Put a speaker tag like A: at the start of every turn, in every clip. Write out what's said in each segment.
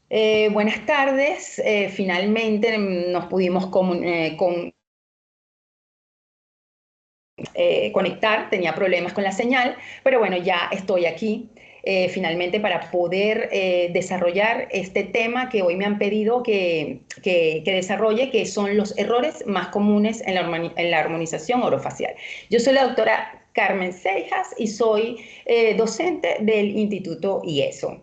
A: Buenas tardes. Finalmente nos pudimos conectar. Tenía problemas con la señal, pero bueno, ya estoy aquí finalmente para poder desarrollar este tema que hoy me han pedido que desarrolle, que son los errores más comunes en la armonización orofacial. Yo soy la doctora Carmen Seijas y soy docente del Instituto IESO.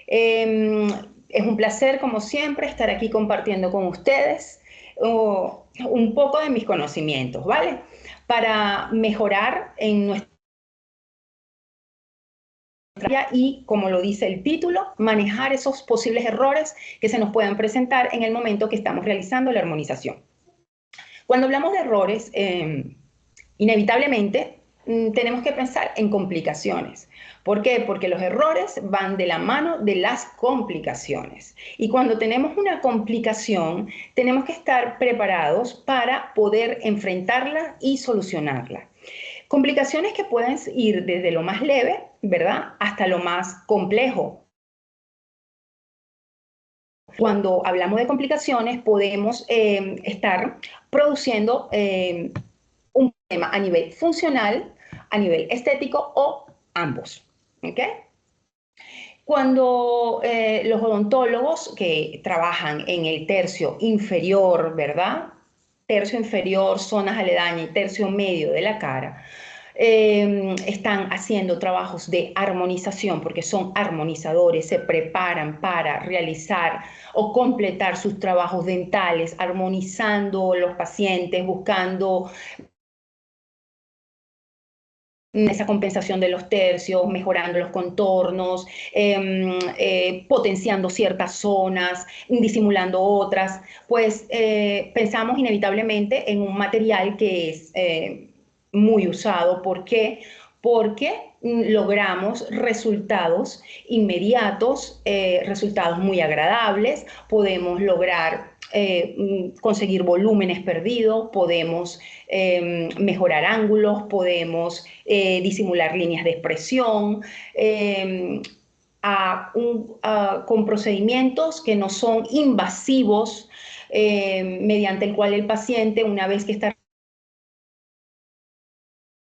A: Es un placer, como siempre, estar aquí compartiendo con ustedes un poco de mis conocimientos, ¿vale? Para mejorar en nuestra área y, como lo dice el título, manejar esos posibles errores que se nos puedan presentar en el momento que estamos realizando la armonización. Cuando hablamos de errores, inevitablemente tenemos que pensar en complicaciones. ¿Por qué? Porque los errores van de la mano de las complicaciones. Y cuando tenemos una complicación, tenemos que estar preparados para poder enfrentarla y solucionarla. Complicaciones que pueden ir desde lo más leve, ¿verdad?, hasta lo más complejo. Cuando hablamos de complicaciones, podemos estar produciendo un problema a nivel funcional, a nivel estético o ambos. ¿Okay? Cuando los odontólogos que trabajan en el tercio inferior, ¿verdad? Tercio inferior, zonas aledañas y tercio medio de la cara, están haciendo trabajos de armonización porque son armonizadores, se preparan para realizar o completar sus trabajos dentales, armonizando los pacientes, buscando esa compensación de los tercios, mejorando los contornos, potenciando ciertas zonas, disimulando otras, pues pensamos inevitablemente en un material que es muy usado. ¿Por qué? Porque logramos resultados inmediatos, resultados muy agradables, podemos lograr conseguir volúmenes perdidos, podemos mejorar ángulos, podemos disimular líneas de expresión, con procedimientos que no son invasivos, mediante el cual el paciente, una vez que está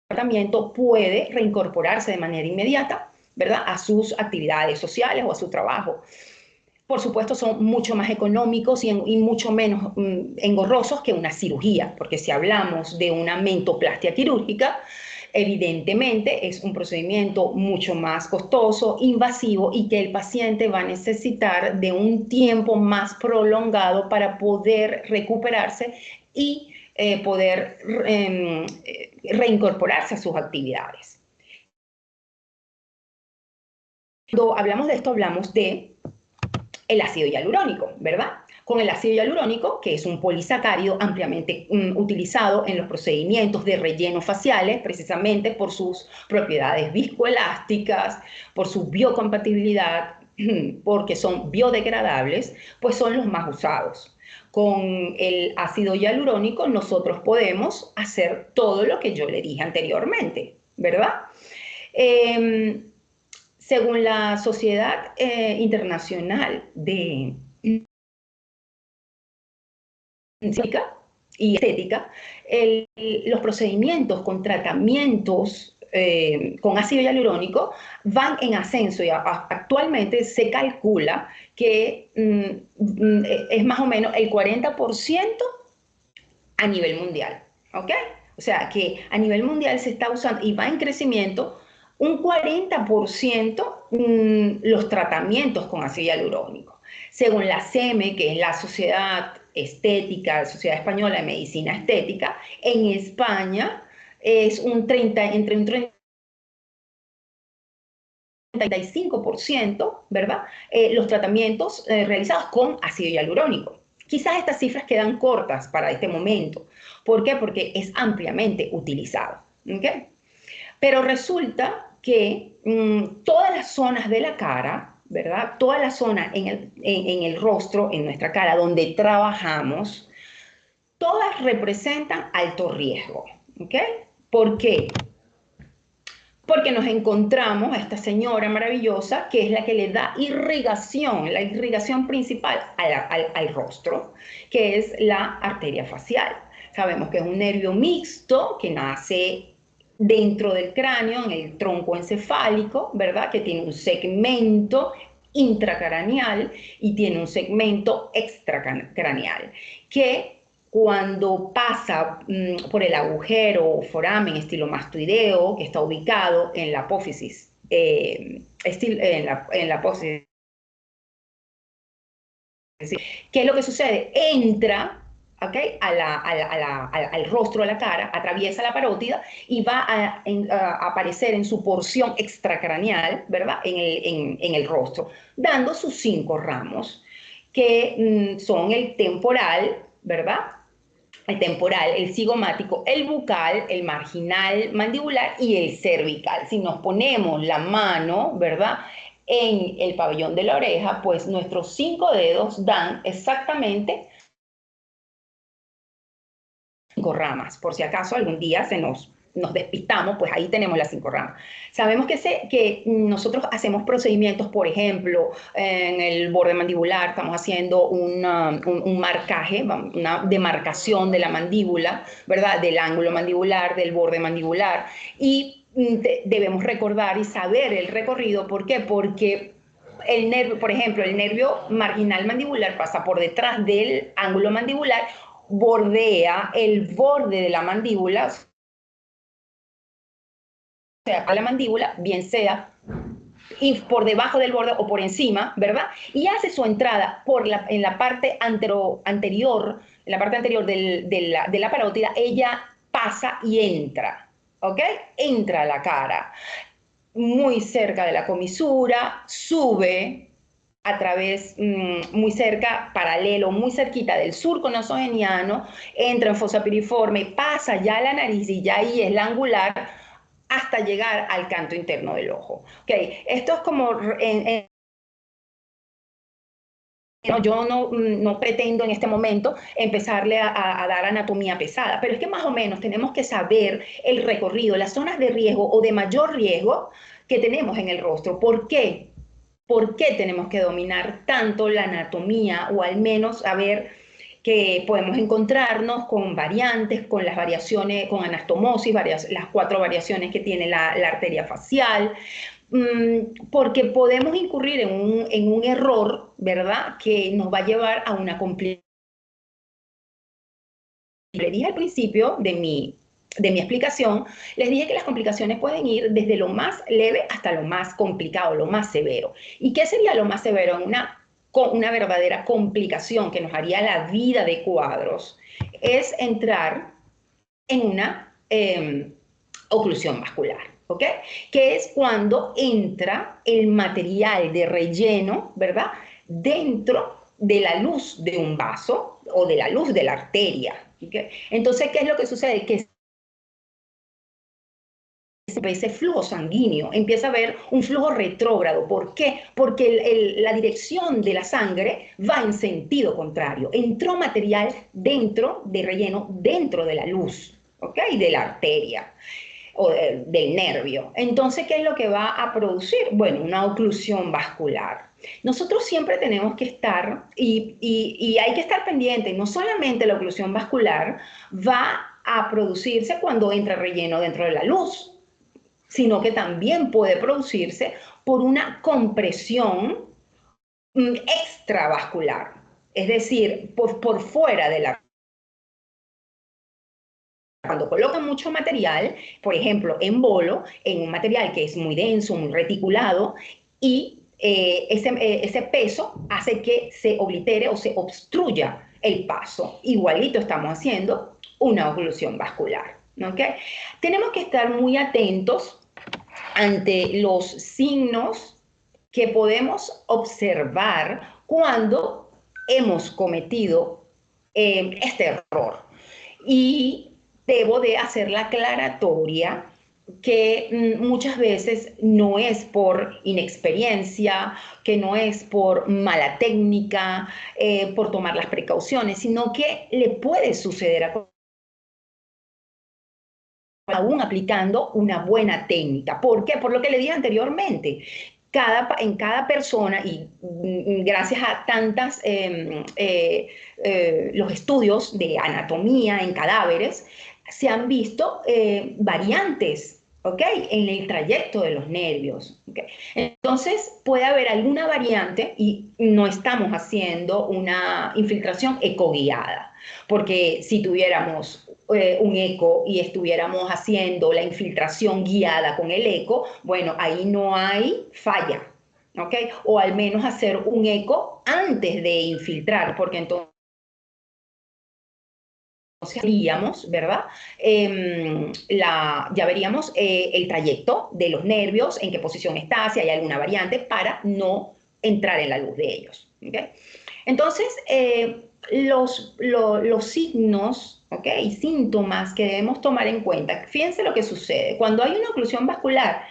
A: tratamiento, puede reincorporarse de manera inmediata, ¿verdad?, a sus actividades sociales o a su trabajo. Por supuesto, son mucho más económicos y mucho menos engorrosos que una cirugía, porque si hablamos de una mentoplastia quirúrgica, evidentemente es un procedimiento mucho más costoso, invasivo y que el paciente va a necesitar de un tiempo más prolongado para poder recuperarse y poder reincorporarse a sus actividades. Cuando hablamos de esto, hablamos de el ácido hialurónico, ¿verdad? Con el ácido hialurónico, que es un polisacárido ampliamente utilizado en los procedimientos de relleno faciales, precisamente por sus propiedades viscoelásticas, por su biocompatibilidad, porque son biodegradables, pues son los más usados. Con el ácido hialurónico nosotros podemos hacer todo lo que yo le dije anteriormente, ¿verdad? Según la Sociedad Internacional de Estética y Estética, los procedimientos con tratamientos con ácido hialurónico van en ascenso y actualmente se calcula que es más o menos el 40% a nivel mundial, ¿ok? O sea que a nivel mundial se está usando y va en crecimiento un 40% los tratamientos con ácido hialurónico. Según la SEME, que es la Sociedad Estética, Sociedad Española de Medicina Estética, en España es entre un 35%, ¿verdad? Los tratamientos realizados con ácido hialurónico. Quizás estas cifras quedan cortas para este momento. ¿Por qué? Porque es ampliamente utilizado. ¿Okay? Pero resulta que todas las zonas de la cara, ¿verdad? Todas las zonas en el rostro, en nuestra cara, donde trabajamos, todas representan alto riesgo. ¿Okay? ¿Por qué? porque nos encontramos a esta señora maravillosa que es la que le da irrigación, la irrigación principal al rostro, que es la arteria facial. Sabemos que es un nervio mixto que nace dentro del cráneo, en el tronco encefálico, ¿verdad? Que tiene un segmento intracraneal y tiene un segmento extracraneal, que cuando pasa por el agujero o foramen estilomastoideo, que está ubicado en la apófisis, en la apófisis, ¿qué es lo que sucede? Entra, ¿okay? Al rostro, a la cara, atraviesa la parótida y va a aparecer en su porción extracraneal, ¿verdad? En el rostro, dando sus 5 ramos, que son el temporal, ¿verdad? El temporal, el cigomático, el bucal, el marginal mandibular y el cervical. Si nos ponemos la mano, ¿verdad?, en el pabellón de la oreja, pues nuestros 5 dedos dan exactamente 5 ramas. Por si acaso algún día nos despistamos, pues ahí tenemos las 5 ramas. Sabemos que nosotros hacemos procedimientos, por ejemplo, en el borde mandibular, estamos haciendo un marcaje, una demarcación de la mandíbula, ¿verdad? Del ángulo mandibular, del borde mandibular, y debemos recordar y saber el recorrido. ¿Por qué? Porque el nervio, por ejemplo, el nervio marginal mandibular pasa por detrás del ángulo mandibular, bordea el borde de la mandíbula, o sea, a la mandíbula, bien sea por debajo del borde o por encima, ¿verdad? Y hace su entrada en la parte anterior, en la parte anterior de la parótida, ella pasa y entra, ¿ok? Entra a la cara, muy cerca de la comisura, sube a través, muy cerca, paralelo, muy cerquita del surco nasogeniano, entra en fosa piriforme, pasa ya a la nariz y ya ahí es la angular hasta llegar al canto interno del ojo. Okay. Esto es como yo no pretendo en este momento empezarle a dar anatomía pesada, pero es que más o menos tenemos que saber el recorrido, las zonas de riesgo o de mayor riesgo que tenemos en el rostro. ¿Por qué? ¿Por qué tenemos que dominar tanto la anatomía o al menos saber que podemos encontrarnos con variantes, con las variaciones, con anastomosis, las 4 variaciones que tiene la arteria facial? Porque podemos incurrir en un error, ¿verdad?, que nos va a llevar a una complicación. Le dije al principio de mi explicación, les dije que las complicaciones pueden ir desde lo más leve hasta lo más complicado, lo más severo. ¿Y qué sería lo más severo? Una verdadera complicación que nos haría la vida de cuadros es entrar en una oclusión vascular, ¿ok? Que es cuando entra el material de relleno, ¿verdad?, dentro de la luz de un vaso o de la luz de la arteria, ¿okay? Entonces, ¿qué es lo que sucede? Que ese flujo sanguíneo, empieza a haber un flujo retrógrado. ¿Por qué? Porque la dirección de la sangre va en sentido contrario. Entró material dentro de relleno, dentro de la luz, ¿ok?, de la arteria o del nervio. Entonces, ¿qué es lo que va a producir? Bueno, una oclusión vascular. Nosotros siempre tenemos que estar, y hay que estar pendiente, no solamente la oclusión vascular va a producirse cuando entra relleno dentro de la luz, sino que también puede producirse por una compresión extravascular, es decir, por fuera de la. Cuando colocan mucho material, por ejemplo, en bolo, en un material que es muy denso, muy reticulado, y ese peso hace que se oblitere o se obstruya el paso. Igualito estamos haciendo una oclusión vascular, ¿ok? Tenemos que estar muy atentos ante los signos que podemos observar cuando hemos cometido este error. Y debo de hacer la aclaratoria que muchas veces no es por inexperiencia, que no es por mala técnica, por tomar las precauciones, sino que le puede suceder a aún aplicando una buena técnica. ¿Por qué? Por lo que le dije anteriormente. En cada persona, y gracias a tantas, los estudios de anatomía en cadáveres, se han visto variantes, ¿ok? En el trayecto de los nervios, ¿ok? Entonces, puede haber alguna variante y no estamos haciendo una infiltración ecoguiada, porque si tuviéramos un eco y estuviéramos haciendo la infiltración guiada con el eco, bueno, ahí no hay falla, ¿ok? O al menos hacer un eco antes de infiltrar, porque entonces veríamos, ¿verdad? Ya veríamos el trayecto de los nervios, en qué posición está, si hay alguna variante, para no entrar en la luz de ellos. ¿Okay? Entonces, los signos, ¿okay? Y síntomas que debemos tomar en cuenta. Fíjense lo que sucede. Cuando hay una oclusión vascular,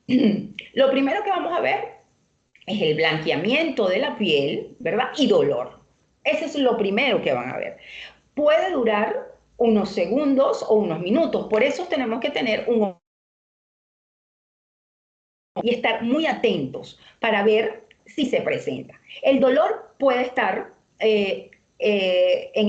A: lo primero que vamos a ver es el blanqueamiento de la piel, ¿verdad? Y dolor. Ese es lo primero que van a ver. Puede durar unos segundos o unos minutos. Por eso tenemos que tener y estar muy atentos para ver si se presenta. El dolor puede estar en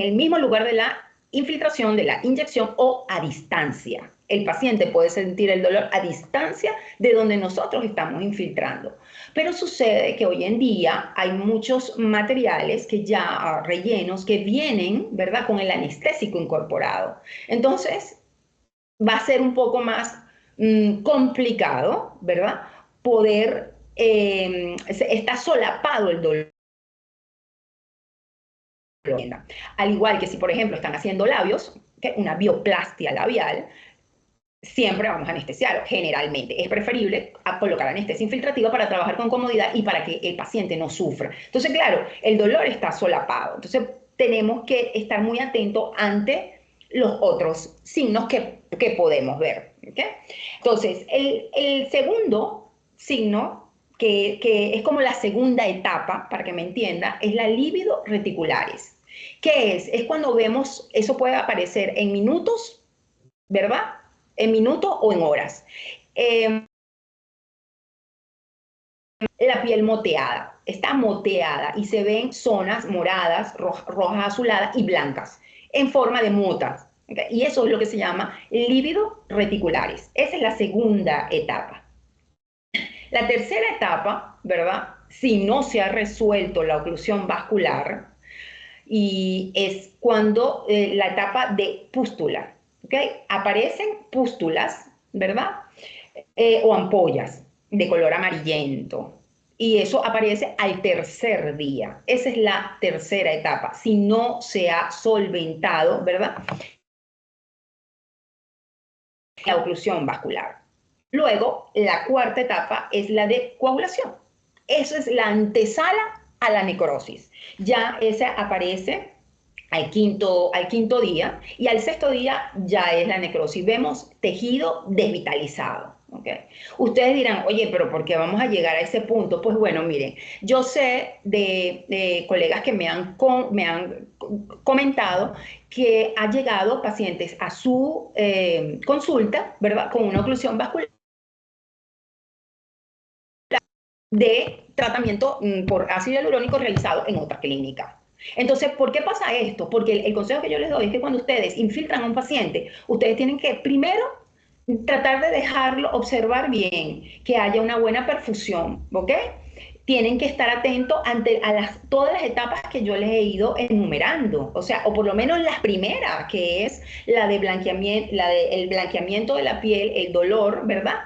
A: el mismo lugar de la infiltración, de la inyección o a distancia. El paciente puede sentir el dolor a distancia de donde nosotros estamos infiltrando. Pero sucede que hoy en día hay muchos materiales que ya rellenos que vienen, ¿verdad?, con el anestésico incorporado. Entonces, va a ser un poco más complicado, ¿verdad?, poder, está solapado el dolor. Al igual que si, por ejemplo, están haciendo labios, una bioplastia labial, siempre vamos a anestesiarlo, generalmente. Es preferible colocar anestesia infiltrativa para trabajar con comodidad y para que el paciente no sufra. Entonces, claro, el dolor está solapado. Entonces, tenemos que estar muy atentos ante los otros signos que podemos ver. ¿Okay? Entonces, el segundo signo, que es como la segunda etapa, para que me entienda, es la libido reticularis. ¿Qué es? Es cuando vemos, eso puede aparecer en minutos, ¿verdad? En minutos o en horas. La piel moteada, está moteada y se ven zonas moradas, rojas, azuladas y blancas en forma de motas. ¿Okay? Y eso es lo que se llama lívido reticularis. Esa es la segunda etapa. La tercera etapa, ¿verdad? Si no se ha resuelto la oclusión vascular, y es cuando la etapa de pústula, ¿ok? Aparecen pústulas, ¿verdad? O ampollas de color amarillento. Y eso aparece al tercer día. Esa es la tercera etapa. Si no se ha solventado, ¿verdad?, la oclusión vascular. Luego, la cuarta etapa es la de coagulación. Eso es la antesala a la necrosis. Ya esa aparece al quinto día y al sexto día ya es la necrosis. Vemos tejido desvitalizado. ¿Okay? Ustedes dirán, oye, pero ¿por qué vamos a llegar a ese punto? Pues bueno, miren, yo sé de colegas que me han comentado que ha llegado pacientes a su consulta, ¿verdad?, con una oclusión vascular de tratamiento por ácido hialurónico realizado en otra clínica. Entonces, ¿por qué pasa esto? Porque el consejo que yo les doy es que cuando ustedes infiltran a un paciente, ustedes tienen que primero tratar de dejarlo observar bien, que haya una buena perfusión, ¿ok? Tienen que estar atentos ante todas las etapas que yo les he ido enumerando, o sea, o por lo menos las primeras, que es la de blanqueamiento, el blanqueamiento de la piel, el dolor, ¿verdad?,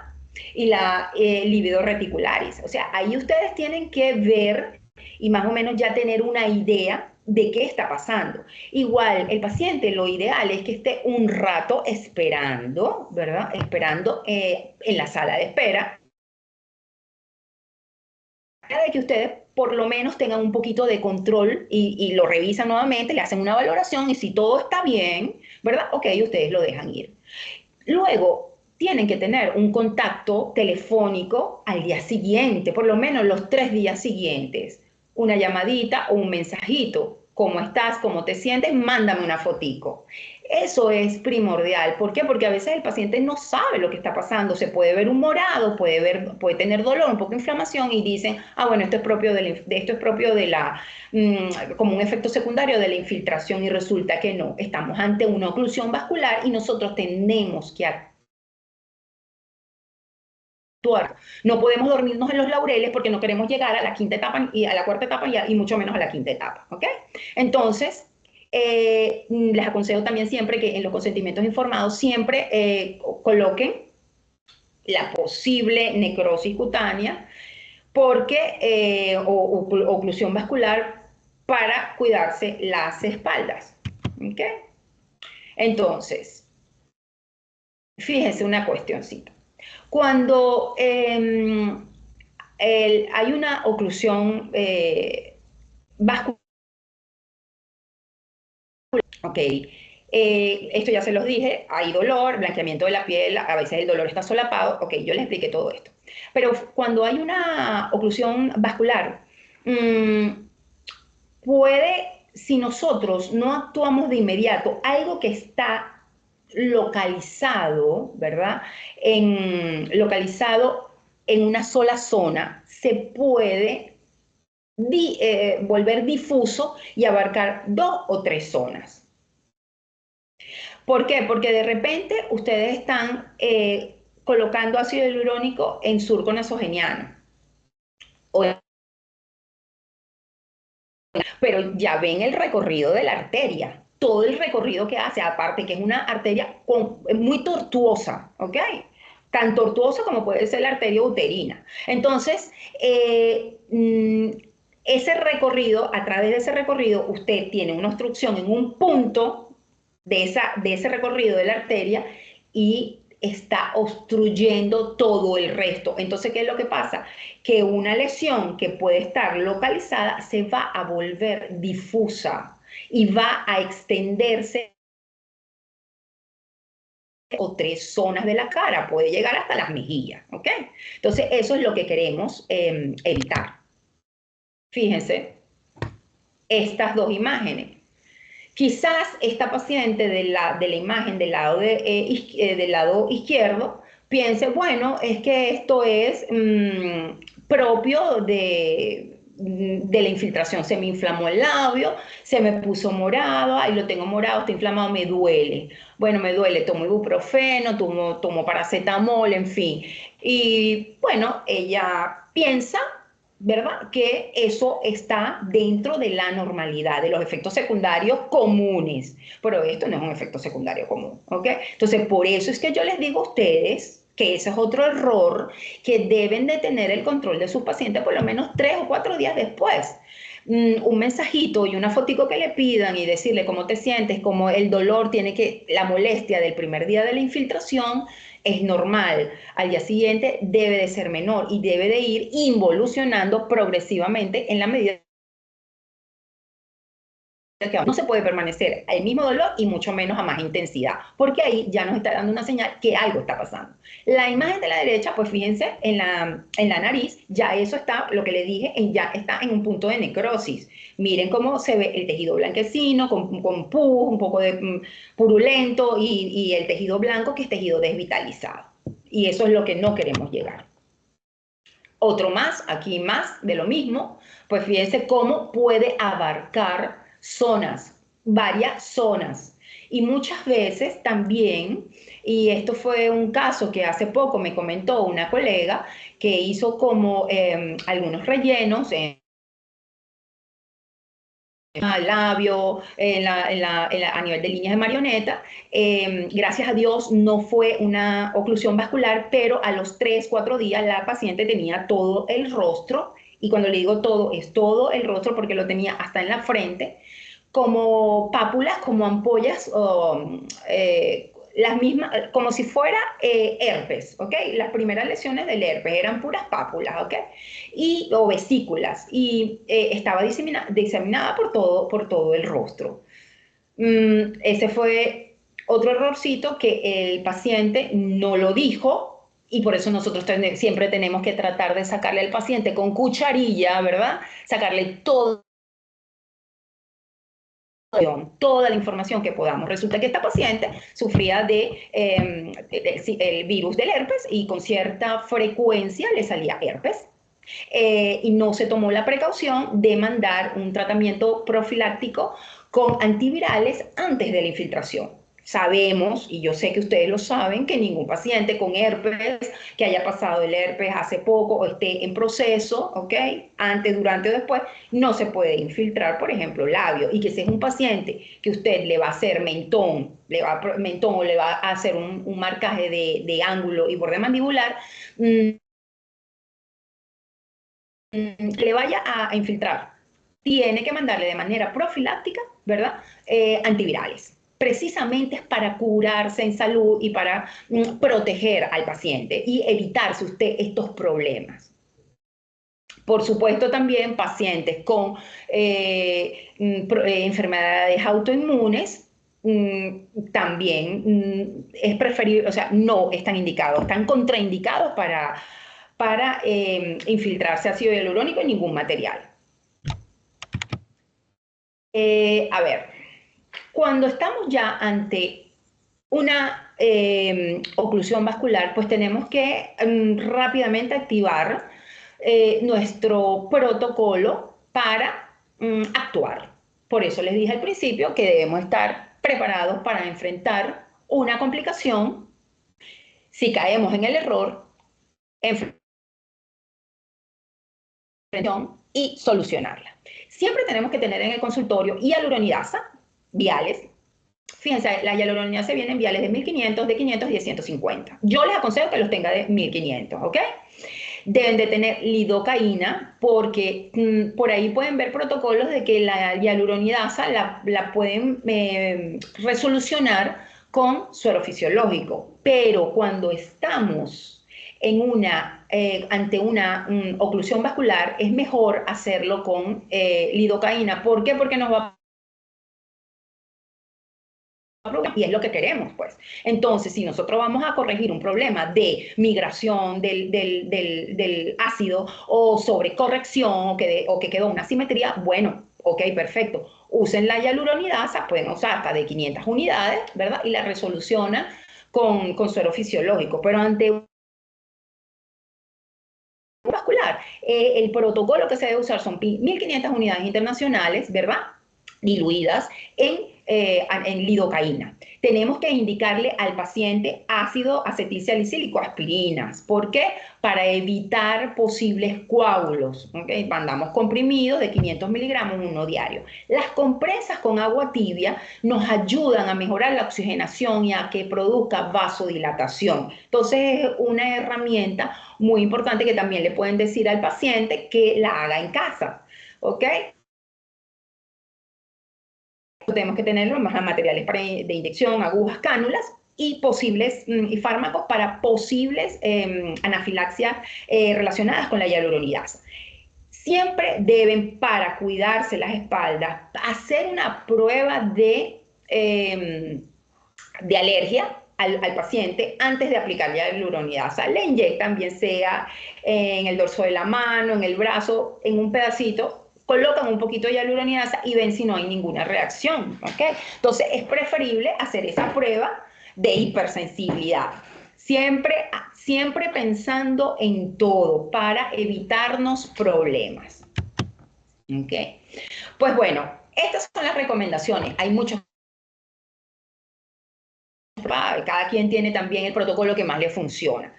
A: y la libido reticularis. O sea, ahí ustedes tienen que ver y más o menos ya tener una idea de qué está pasando. Igual, el paciente, lo ideal es que esté un rato esperando, ¿verdad? Esperando en la sala de espera, de que ustedes por lo menos tengan un poquito de control y lo revisan nuevamente, le hacen una valoración y si todo está bien, ¿verdad? Ok, ustedes lo dejan ir. Luego, tienen que tener un contacto telefónico al día siguiente, por lo menos los 3 días siguientes. Una llamadita o un mensajito. ¿Cómo estás? ¿Cómo te sientes? Mándame una fotico. Eso es primordial. ¿Por qué? Porque a veces el paciente no sabe lo que está pasando. Se puede ver un morado, puede tener dolor, un poco de inflamación y dicen, ah, bueno, esto es propio esto es propio de como un efecto secundario de la infiltración y resulta que no. Estamos ante una oclusión vascular y nosotros tenemos que actuar. No podemos dormirnos en los laureles porque no queremos llegar a la quinta etapa y a la cuarta etapa y mucho menos a la quinta etapa, ¿ok? Entonces, les aconsejo también siempre que en los consentimientos informados siempre coloquen la posible necrosis cutánea porque, o oclusión vascular para cuidarse las espaldas, ¿ok? Entonces, fíjense una cuestioncita. Cuando hay una oclusión vascular, ok, esto ya se los dije, hay dolor, blanqueamiento de la piel, a veces el dolor está solapado, ok, yo les expliqué todo esto. Pero cuando hay una oclusión vascular, si nosotros no actuamos de inmediato, algo que está localizado, ¿verdad? Localizado en una sola zona, se puede volver difuso y abarcar 2 o 3 zonas. ¿Por qué? Porque de repente ustedes están colocando ácido hialurónico en surco nasogeniano, pero ya ven el recorrido de la arteria, todo el recorrido que hace, aparte que es una arteria muy tortuosa, ¿ok? Tan tortuosa como puede ser la arteria uterina. Entonces, ese recorrido, a través de ese recorrido, usted tiene una obstrucción en un punto de ese recorrido de la arteria y está obstruyendo todo el resto. Entonces, ¿qué es lo que pasa? Que una lesión que puede estar localizada se va a volver difusa y va a extenderse 2 o 3 zonas de la cara, puede llegar hasta las mejillas, ¿ok? Entonces, eso es lo que queremos evitar. Fíjense, estas 2 imágenes. Quizás esta paciente de la imagen del lado izquierdo piense, bueno, es que esto es propio de la infiltración. Se me inflamó el labio, se me puso morado, ahí lo tengo morado, está inflamado, me duele. Bueno, me duele, tomo ibuprofeno, tomo paracetamol, en fin. Y bueno, ella piensa, ¿verdad? Que eso está dentro de la normalidad, de los efectos secundarios comunes, pero esto no es un efecto secundario común, ¿ok? Entonces, por eso es que yo les digo a ustedes que ese es otro error, que deben de tener el control de sus pacientes por lo menos 3 o 4 días después. Un mensajito y una fotico que le pidan y decirle cómo te sientes, cómo el dolor la molestia del primer día de la infiltración es normal. Al día siguiente debe de ser menor y debe de ir involucionando progresivamente en la medida que no se puede permanecer al mismo dolor y mucho menos a más intensidad, porque ahí ya nos está dando una señal que algo está pasando. La imagen de la derecha, pues fíjense, en la nariz, ya eso está, lo que le dije, ya está en un punto de necrosis. Miren cómo se ve el tejido blanquecino, con pus, un poco de purulento, y el tejido blanco, que es tejido desvitalizado. Y eso es lo que no queremos llegar. Otro más, aquí más de lo mismo, pues fíjense cómo puede abarcar zonas, varias zonas. Y muchas veces también, y esto fue un caso que hace poco me comentó una colega que hizo como algunos rellenos al labio, a nivel de líneas de marioneta. Gracias a Dios no fue una oclusión vascular, pero a los 3, 4 días la paciente tenía todo el rostro, y cuando le digo todo, es todo el rostro porque lo tenía hasta en la frente, como pápulas, como ampollas, las mismas, como si fuera herpes, ¿ok? Las primeras lesiones del herpes eran puras pápulas, ¿ok? O vesículas, y estaba diseminada por todo el rostro. Ese fue otro errorcito que el paciente no lo dijo, y por eso nosotros siempre tenemos que tratar de sacarle al paciente con cucharilla, ¿verdad? Sacarle todo toda la información que podamos. Resulta que esta paciente sufría el virus del herpes y con cierta frecuencia le salía herpes. Y no se tomó la precaución de mandar un tratamiento profiláctico con antivirales antes de la infiltración. Sabemos, y yo sé que ustedes lo saben, que ningún paciente con herpes, que haya pasado el herpes hace poco o esté en proceso, ¿ok? Antes, durante o después, no se puede infiltrar, por ejemplo, labio. Y que si es un paciente que usted le va a hacer mentón o le va a hacer un marcaje de ángulo y borde mandibular, le vaya a infiltrar, tiene que mandarle de manera profiláctica, ¿verdad? Antivirales. Precisamente es para curarse en salud y para proteger al paciente y evitarse usted estos problemas. Por supuesto, también pacientes con enfermedades autoinmunes, también es preferible, o sea, no están indicados, están contraindicados para infiltrarse ácido hialurónico en ningún material. A ver, cuando estamos ya ante una oclusión vascular, pues tenemos que rápidamente activar nuestro protocolo para actuar. Por eso les dije al principio que debemos estar preparados para enfrentar una complicación si caemos en el error, y solucionarla. Siempre tenemos que tener en el consultorio hialuronidasa, viales. Fíjense, la hialuronidasa viene en viales de 1500, de 500 y de 150. Yo les aconsejo que los tenga de 1500, ¿ok? Deben de tener lidocaína porque por ahí pueden ver protocolos de que la hialuronidasa la pueden resolucionar con suero fisiológico. Pero cuando estamos ante una oclusión vascular, es mejor hacerlo con lidocaína. ¿Por qué? Porque nos va a y es lo que queremos, pues. Entonces, si nosotros vamos a corregir un problema de migración del ácido o sobrecorrección o que quedó una asimetría, bueno, ok, perfecto. Usen la hialuronidasa, pueden usar hasta de 500 unidades, ¿verdad? Y la resolucionan con suero fisiológico. Pero ante vascular, el protocolo que se debe usar son 1500 unidades internacionales, ¿verdad? Diluidas en lidocaína. Tenemos que indicarle al paciente ácido acetilsalicílico, aspirinas. ¿Por qué? Para evitar posibles coágulos. ¿Okay? Mandamos comprimidos de 500 miligramos, uno diario. Las compresas con agua tibia nos ayudan a mejorar la oxigenación y a que produzca vasodilatación. Entonces es una herramienta muy importante que también le pueden decir al paciente que la haga en casa. ¿Ok? Tenemos que tener los materiales de inyección, agujas, cánulas y posibles fármacos para posibles anafilaxias relacionadas con la hialuronidasa. Siempre deben, para cuidarse las espaldas, hacer una prueba de alergia al paciente antes de aplicar la hialuronidasa. Le inyectan, bien sea en el dorso de la mano, en el brazo, en un pedacito, colocan un poquito de hialuronidasa y ven si no hay ninguna reacción, ¿ok? Entonces es preferible hacer esa prueba de hipersensibilidad. Siempre pensando en todo para evitarnos problemas, ¿ok? Pues bueno, estas son las recomendaciones. Hay muchos. Cada quien tiene también el protocolo que más le funciona.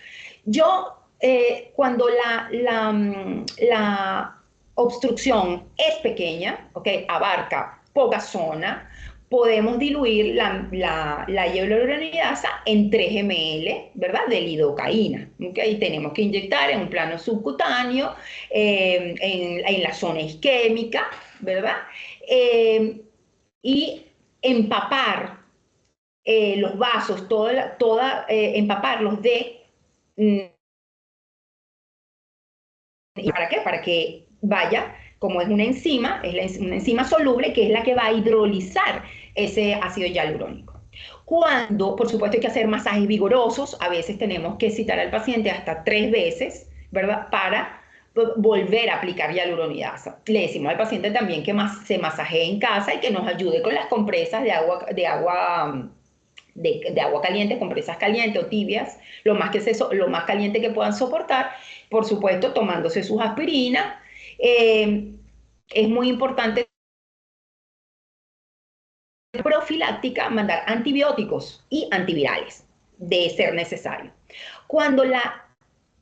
A: Yo, cuando la obstrucción es pequeña, ¿okay? Abarca poca zona, podemos diluir la hialuronidasa en 3 ml, ¿verdad? De lidocaína, ¿okay? Tenemos que inyectar en un plano subcutáneo, en la zona isquémica, ¿verdad? Y empapar los vasos, empaparlos de... ¿Y para qué? Para que vaya, como es una enzima soluble que es la que va a hidrolizar ese ácido hialurónico. Cuando, por supuesto, hay que hacer masajes vigorosos, a veces tenemos que citar al paciente hasta 3 veces, ¿verdad? Para volver a aplicar hialuronidasa. Le decimos al paciente también que se masajee en casa y que nos ayude con las compresas de agua caliente, compresas calientes o tibias, lo más caliente que puedan soportar, por supuesto tomándose sus aspirinas. Es muy importante profiláctica mandar antibióticos y antivirales, de ser necesario. Cuando la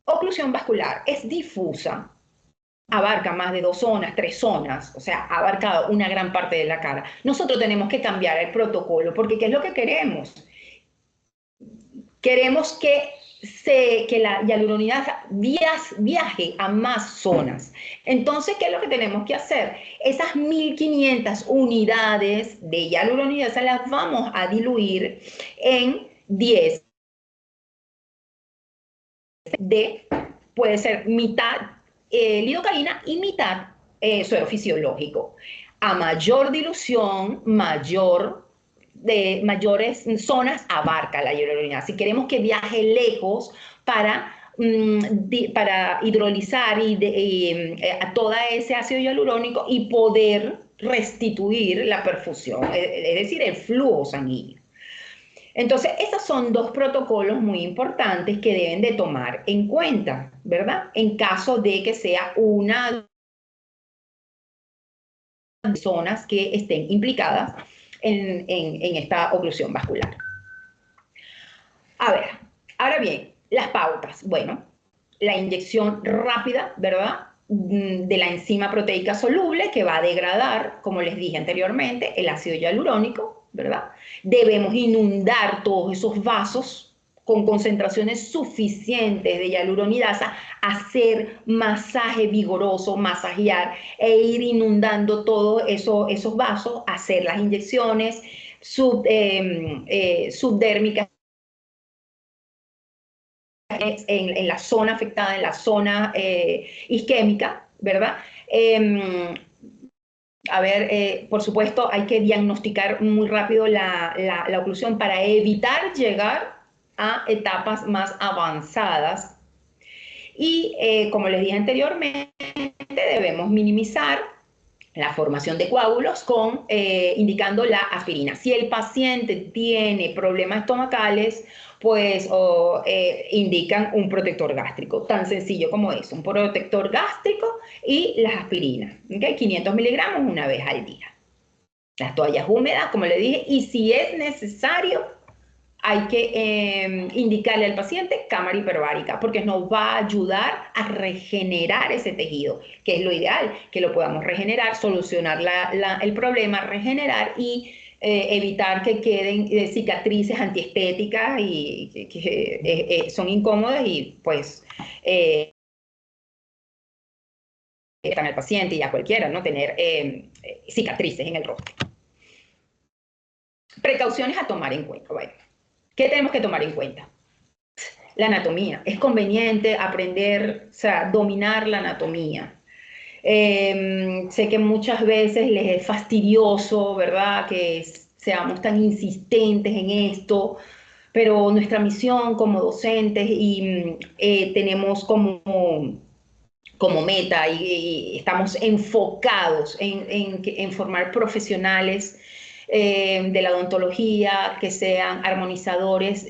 A: oclusión vascular es difusa, abarca más de 2 zonas, 3 zonas, o sea, ha abarcado una gran parte de la cara, nosotros tenemos que cambiar el protocolo, porque ¿qué es lo que queremos? Queremos que la hialuronidasa viaje a más zonas. Entonces, ¿qué es lo que tenemos que hacer? Esas 1500 unidades de hialuronidasa las vamos a diluir en 10 puede ser mitad lidocaína y mitad suero fisiológico. A mayor dilución, mayores zonas abarca la hialuronidasa. Si queremos que viaje lejos para hidrolizar a todo ese ácido hialurónico y poder restituir la perfusión, es decir, el flujo sanguíneo. Entonces, esos son 2 protocolos muy importantes que deben de tomar en cuenta, ¿verdad? En caso de que sea una de las zonas que estén implicadas en esta oclusión vascular. A ver, ahora bien, las pautas. Bueno, la inyección rápida, ¿verdad? De la enzima proteica soluble que va a degradar, como les dije anteriormente, el ácido hialurónico, ¿verdad? Debemos inundar todos esos vasos con concentraciones suficientes de hialuronidasa, hacer masaje vigoroso, masajear e ir inundando todos esos vasos, hacer las inyecciones subdérmicas en la zona afectada, en la zona isquémica, ¿verdad? Por supuesto, hay que diagnosticar muy rápido la oclusión para evitar llegar a etapas más avanzadas. Y como les dije anteriormente, debemos minimizar la formación de coágulos indicando la aspirina. Si el paciente tiene problemas estomacales, pues indican un protector gástrico, tan sencillo como eso, un protector gástrico y las aspirinas, ¿okay? 500 miligramos una vez al día. Las toallas húmedas, como le dije, y si es necesario, hay que indicarle al paciente cámara hiperbárica, porque nos va a ayudar a regenerar ese tejido, que es lo ideal, que lo podamos regenerar, solucionar el problema, regenerar y evitar que queden cicatrices antiestéticas y que son incómodas y pues están al paciente y a cualquiera, ¿no? Tener cicatrices en el rostro. Precauciones a tomar en cuenta. Bueno, ¿qué tenemos que tomar en cuenta? La anatomía. Es conveniente aprender, o sea, dominar la anatomía. Sé que muchas veces les es fastidioso, ¿verdad? Que seamos tan insistentes en esto, pero nuestra misión como docentes y tenemos como meta y estamos enfocados en formar profesionales de la odontología que sean armonizadores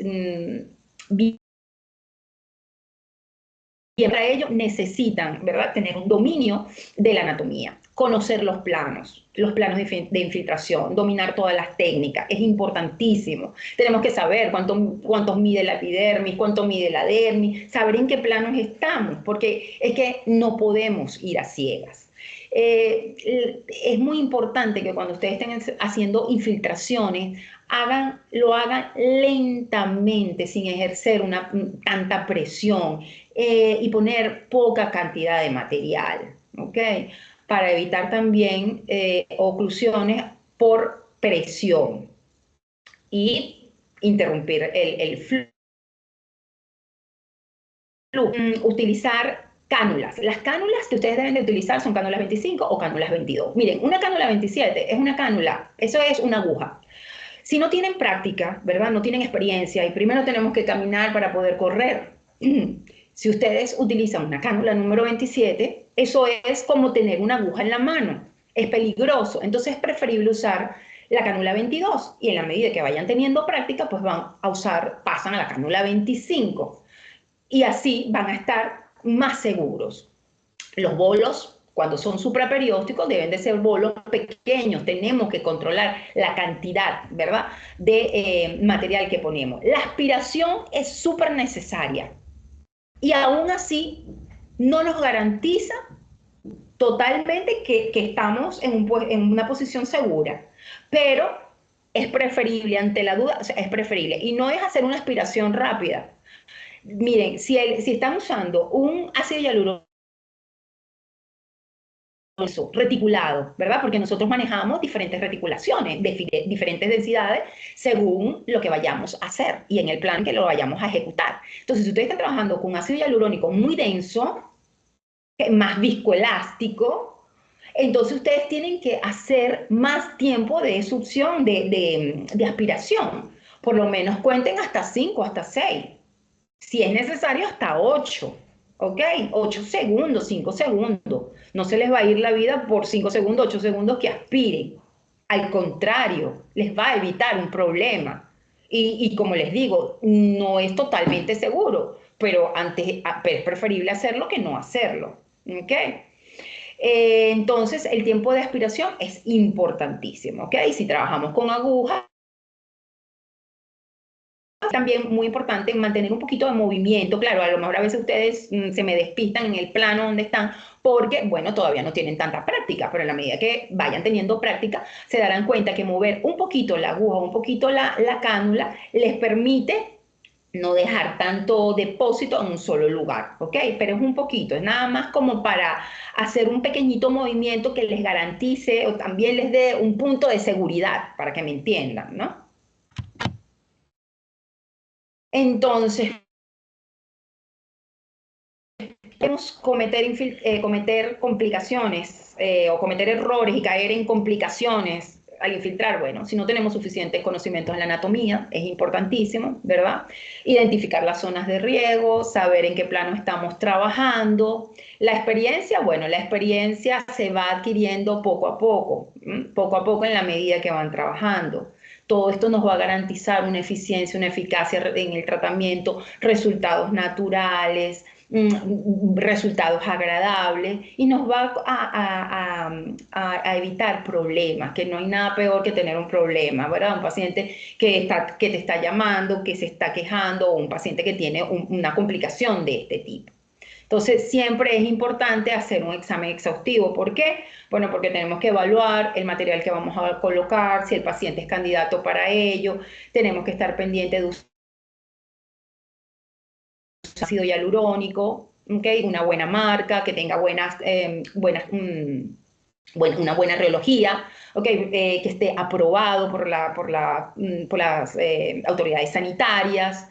A: y para ello necesitan, ¿verdad?, tener un dominio de la anatomía, conocer los planos de infiltración, dominar todas las técnicas, es importantísimo. Tenemos que saber cuánto mide la epidermis, cuánto mide la dermis, saber en qué planos estamos, porque es que no podemos ir a ciegas. Es muy importante que cuando ustedes estén haciendo infiltraciones, lo hagan lentamente, sin ejercer tanta presión y poner poca cantidad de material, ¿ok? Para evitar también oclusiones por presión y interrumpir el flujo. Utilizar cánulas. Las cánulas que ustedes deben de utilizar son cánulas 25 o cánulas 22. Miren, una cánula 27 es una cánula, eso es una aguja. Si no tienen práctica, ¿verdad? No tienen experiencia y primero tenemos que caminar para poder correr. Si ustedes utilizan una cánula número 27, eso es como tener una aguja en la mano. Es peligroso. Entonces es preferible usar la cánula 22 y en la medida que vayan teniendo práctica, pues pasan a la cánula 25 y así van a estar más seguros. Los bolos, cuando son supraperiósticos, deben de ser bolos pequeños. Tenemos que controlar la cantidad, ¿verdad?, de material que ponemos. La aspiración es súper necesaria y aún así no nos garantiza totalmente que estamos en una posición segura, pero es preferible ante la duda, o sea, es preferible. Y no es hacer una aspiración rápida. Miren, si están usando un ácido hialurónico reticulado, ¿verdad? Porque nosotros manejamos diferentes reticulaciones, diferentes densidades, según lo que vayamos a hacer y en el plan que lo vayamos a ejecutar. Entonces, si ustedes están trabajando con ácido hialurónico muy denso, más viscoelástico, entonces ustedes tienen que hacer más tiempo de succión, de aspiración. Por lo menos cuenten hasta 5, hasta 6. Si es necesario, hasta 8. ¿Ok? 8 segundos, 5 segundos. No se les va a ir la vida por 5 segundos, 8 segundos que aspiren. Al contrario, les va a evitar un problema. Y como les digo, no es totalmente seguro, pero es preferible hacerlo que no hacerlo. ¿Ok? Entonces, el tiempo de aspiración es importantísimo. ¿Ok? Si trabajamos con agujas, también muy importante mantener un poquito de movimiento. Claro, a lo mejor a veces ustedes se me despistan en el plano donde están porque, bueno, todavía no tienen tanta práctica, pero en la medida que vayan teniendo práctica, se darán cuenta que mover un poquito la aguja, un poquito la cánula, les permite no dejar tanto depósito en un solo lugar, ¿ok? Pero es un poquito, es nada más como para hacer un pequeñito movimiento que les garantice o también les dé un punto de seguridad, para que me entiendan, ¿no? Entonces, podemos cometer complicaciones o cometer errores y caer en complicaciones al infiltrar. Bueno, si no tenemos suficientes conocimientos en la anatomía, es importantísimo, ¿verdad? Identificar las zonas de riego, saber en qué plano estamos trabajando. La experiencia, bueno, la experiencia se va adquiriendo poco a poco en la medida que van trabajando. Todo esto nos va a garantizar una eficiencia, una eficacia en el tratamiento, resultados naturales, resultados agradables y nos va a evitar problemas, que no hay nada peor que tener un problema, ¿verdad? Un paciente que te está llamando, que se está quejando o un paciente que tiene una complicación de este tipo. Entonces, siempre es importante hacer un examen exhaustivo. ¿Por qué? Bueno, porque tenemos que evaluar el material que vamos a colocar, si el paciente es candidato para ello, tenemos que estar pendientes de ácido hialurónico, ¿okay? Una buena marca, que tenga una buena rheología, ¿okay? Que esté aprobado por las autoridades sanitarias.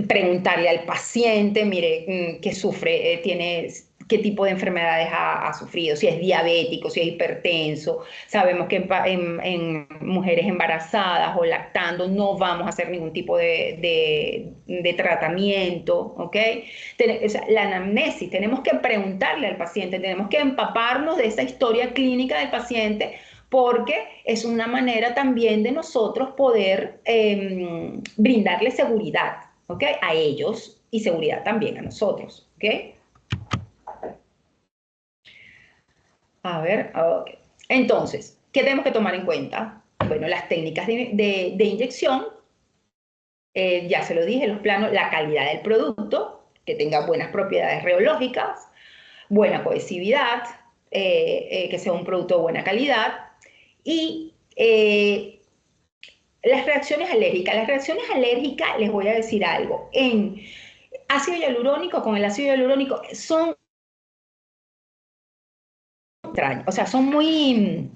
A: Preguntarle al paciente, mire, qué sufre, qué tipo de enfermedades ha sufrido, si es diabético, si es hipertenso. Sabemos que en mujeres embarazadas o lactando no vamos a hacer ningún tipo de tratamiento, ¿ok? O sea, la anamnesis, tenemos que preguntarle al paciente, tenemos que empaparnos de esa historia clínica del paciente, porque es una manera también de nosotros poder brindarle seguridad, ¿ok? A ellos y seguridad también a nosotros, ¿ok? A ver, ok. Entonces, ¿qué tenemos que tomar en cuenta? Bueno, las técnicas de inyección, ya se lo dije, los planos, la calidad del producto, que tenga buenas propiedades reológicas, buena cohesividad, que sea un producto de buena calidad y las reacciones alérgicas. Las reacciones alérgicas, les voy a decir algo, en ácido hialurónico, con el ácido hialurónico, son extrañas, o sea, son muy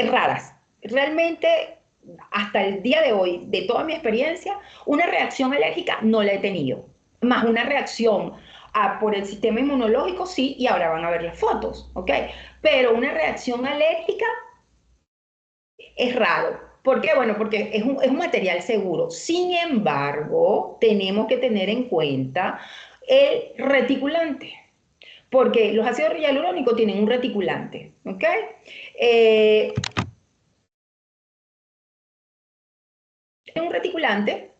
A: raras. Realmente, hasta el día de hoy, de toda mi experiencia, una reacción alérgica no la he tenido. Más una reacción por el sistema inmunológico, sí, y ahora van a ver las fotos, ¿ok? Pero una reacción alérgica es raro. ¿Por qué? Bueno, porque es un material seguro. Sin embargo, tenemos que tener en cuenta el reticulante, porque los ácidos hialurónicos tienen un reticulante, ¿ok? Eh, un reticulante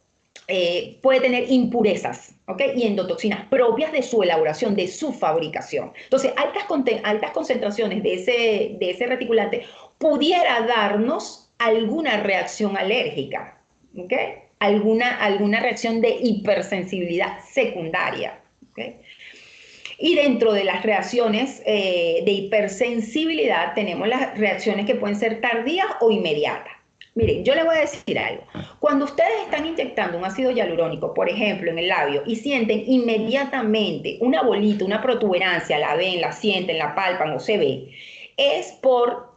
A: puede tener impurezas, ¿ok? Y endotoxinas propias de su elaboración, de su fabricación. Entonces, altas concentraciones de ese reticulante pudiera darnos alguna reacción alérgica, ¿ok? Alguna reacción de hipersensibilidad secundaria, ¿ok? Y dentro de las reacciones de hipersensibilidad tenemos las reacciones que pueden ser tardías o inmediatas. Miren, yo les voy a decir algo. Cuando ustedes están inyectando un ácido hialurónico, por ejemplo, en el labio, y sienten inmediatamente una bolita, una protuberancia, la ven, la sienten, la palpan o se ve, es por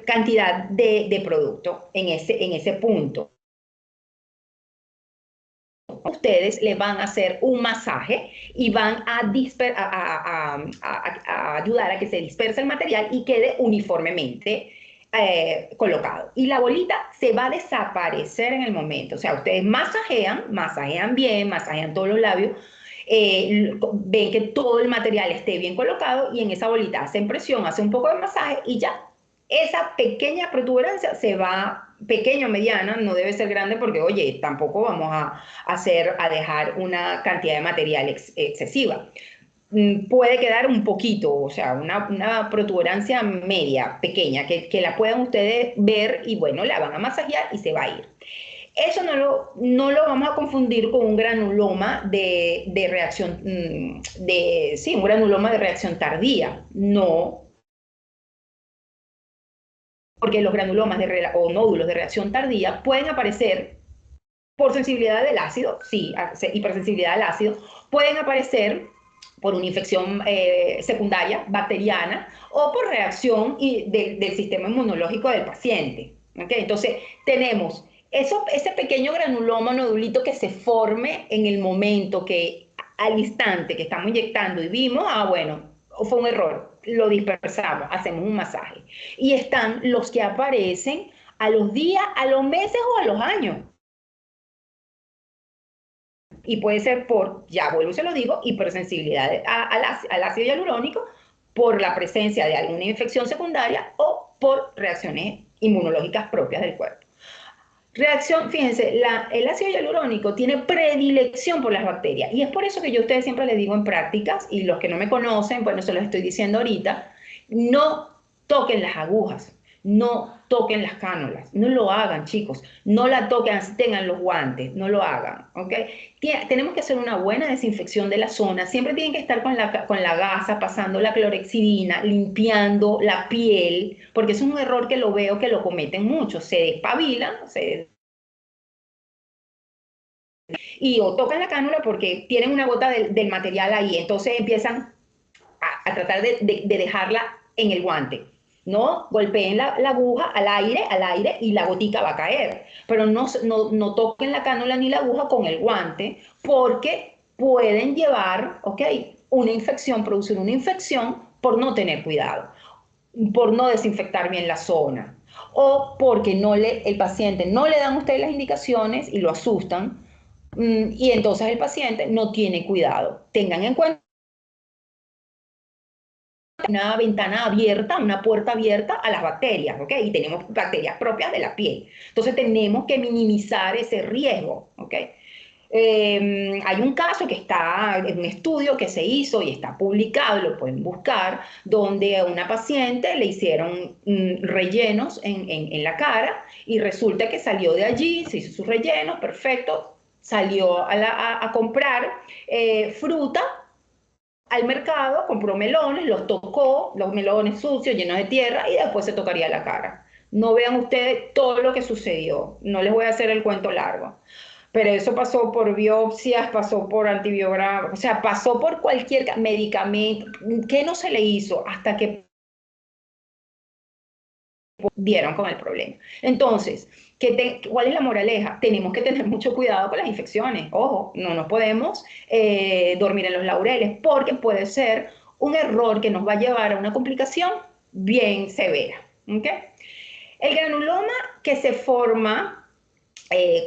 A: cantidad de producto en ese punto. Ustedes le van a hacer un masaje y van a ayudar a que se disperse el material y quede uniformemente colocado. Y la bolita se va a desaparecer en el momento. O sea, ustedes masajean bien, masajean todos los labios, ven que todo el material esté bien colocado y en esa bolita hacen presión, hacen un poco de masaje y ya. Esa pequeña protuberancia se va, pequeña o mediana, no debe ser grande porque, oye, tampoco vamos a dejar una cantidad de material excesiva. Puede quedar un poquito, o sea, una protuberancia media, pequeña, que la puedan ustedes ver y bueno, la van a masajear y se va a ir. Eso no lo vamos a confundir con un granuloma de reacción, sí, un granuloma de reacción tardía. No, porque los granulomas o nódulos de reacción tardía pueden aparecer por sensibilidad del ácido, sí, hipersensibilidad al ácido, pueden aparecer por una infección secundaria bacteriana o por reacción del sistema inmunológico del paciente. ¿Okay? Entonces, tenemos ese pequeño granuloma o nodulito que se forme en el momento al instante que estamos inyectando y vimos, bueno, fue un error, lo dispersamos, hacemos un masaje. Y están los que aparecen a los días, a los meses o a los años. Y puede ser por, ya vuelvo y se lo digo, hipersensibilidad al ácido hialurónico, por la presencia de alguna infección secundaria o por reacciones inmunológicas propias del cuerpo. Fíjense, el ácido hialurónico tiene predilección por las bacterias y es por eso que yo a ustedes siempre les digo en prácticas, y los que no me conocen, bueno, se los estoy diciendo ahorita, no toquen las agujas, no toquen las cánulas, no lo hagan, chicos, no la toquen, tengan los guantes, no lo hagan, ¿ok? Tenemos que hacer una buena desinfección de la zona, siempre tienen que estar con la gasa, pasando la clorexidina, limpiando la piel, porque es un error que lo veo que lo cometen muchos, se despabilan, y o tocan la cánula porque tienen una gota del material ahí, entonces empiezan a tratar de dejarla en el guante. No golpeen la aguja al aire y la gotica va a caer. Pero no toquen la cánula ni la aguja con el guante porque pueden llevar, ¿ok? Una infección, producir una infección por no tener cuidado, por no desinfectar bien la zona o porque el paciente no le dan a ustedes las indicaciones y lo asustan y entonces el paciente no tiene cuidado. Tengan en cuenta una ventana abierta, una puerta abierta a las bacterias, ¿ok? Y tenemos bacterias propias de la piel. Entonces tenemos que minimizar ese riesgo, ¿ok? Hay un caso que está en un estudio que se hizo y está publicado, lo pueden buscar, donde a una paciente le hicieron rellenos en la cara y resulta que salió de allí, se hizo sus rellenos, perfecto, salió a comprar fruta al mercado, compró melones, los tocó, los melones sucios, llenos de tierra, y después se tocaría la cara. No vean ustedes todo lo que sucedió, no les voy a hacer el cuento largo. Pero eso pasó por biopsias, pasó por antibiogramas, o sea, pasó por cualquier medicamento. ¿Qué no se le hizo hasta que dieron con el problema? Entonces, ¿cuál es la moraleja? Tenemos que tener mucho cuidado con las infecciones. Ojo, no nos podemos dormir en los laureles porque puede ser un error que nos va a llevar a una complicación bien severa. ¿Okay? El granuloma que se forma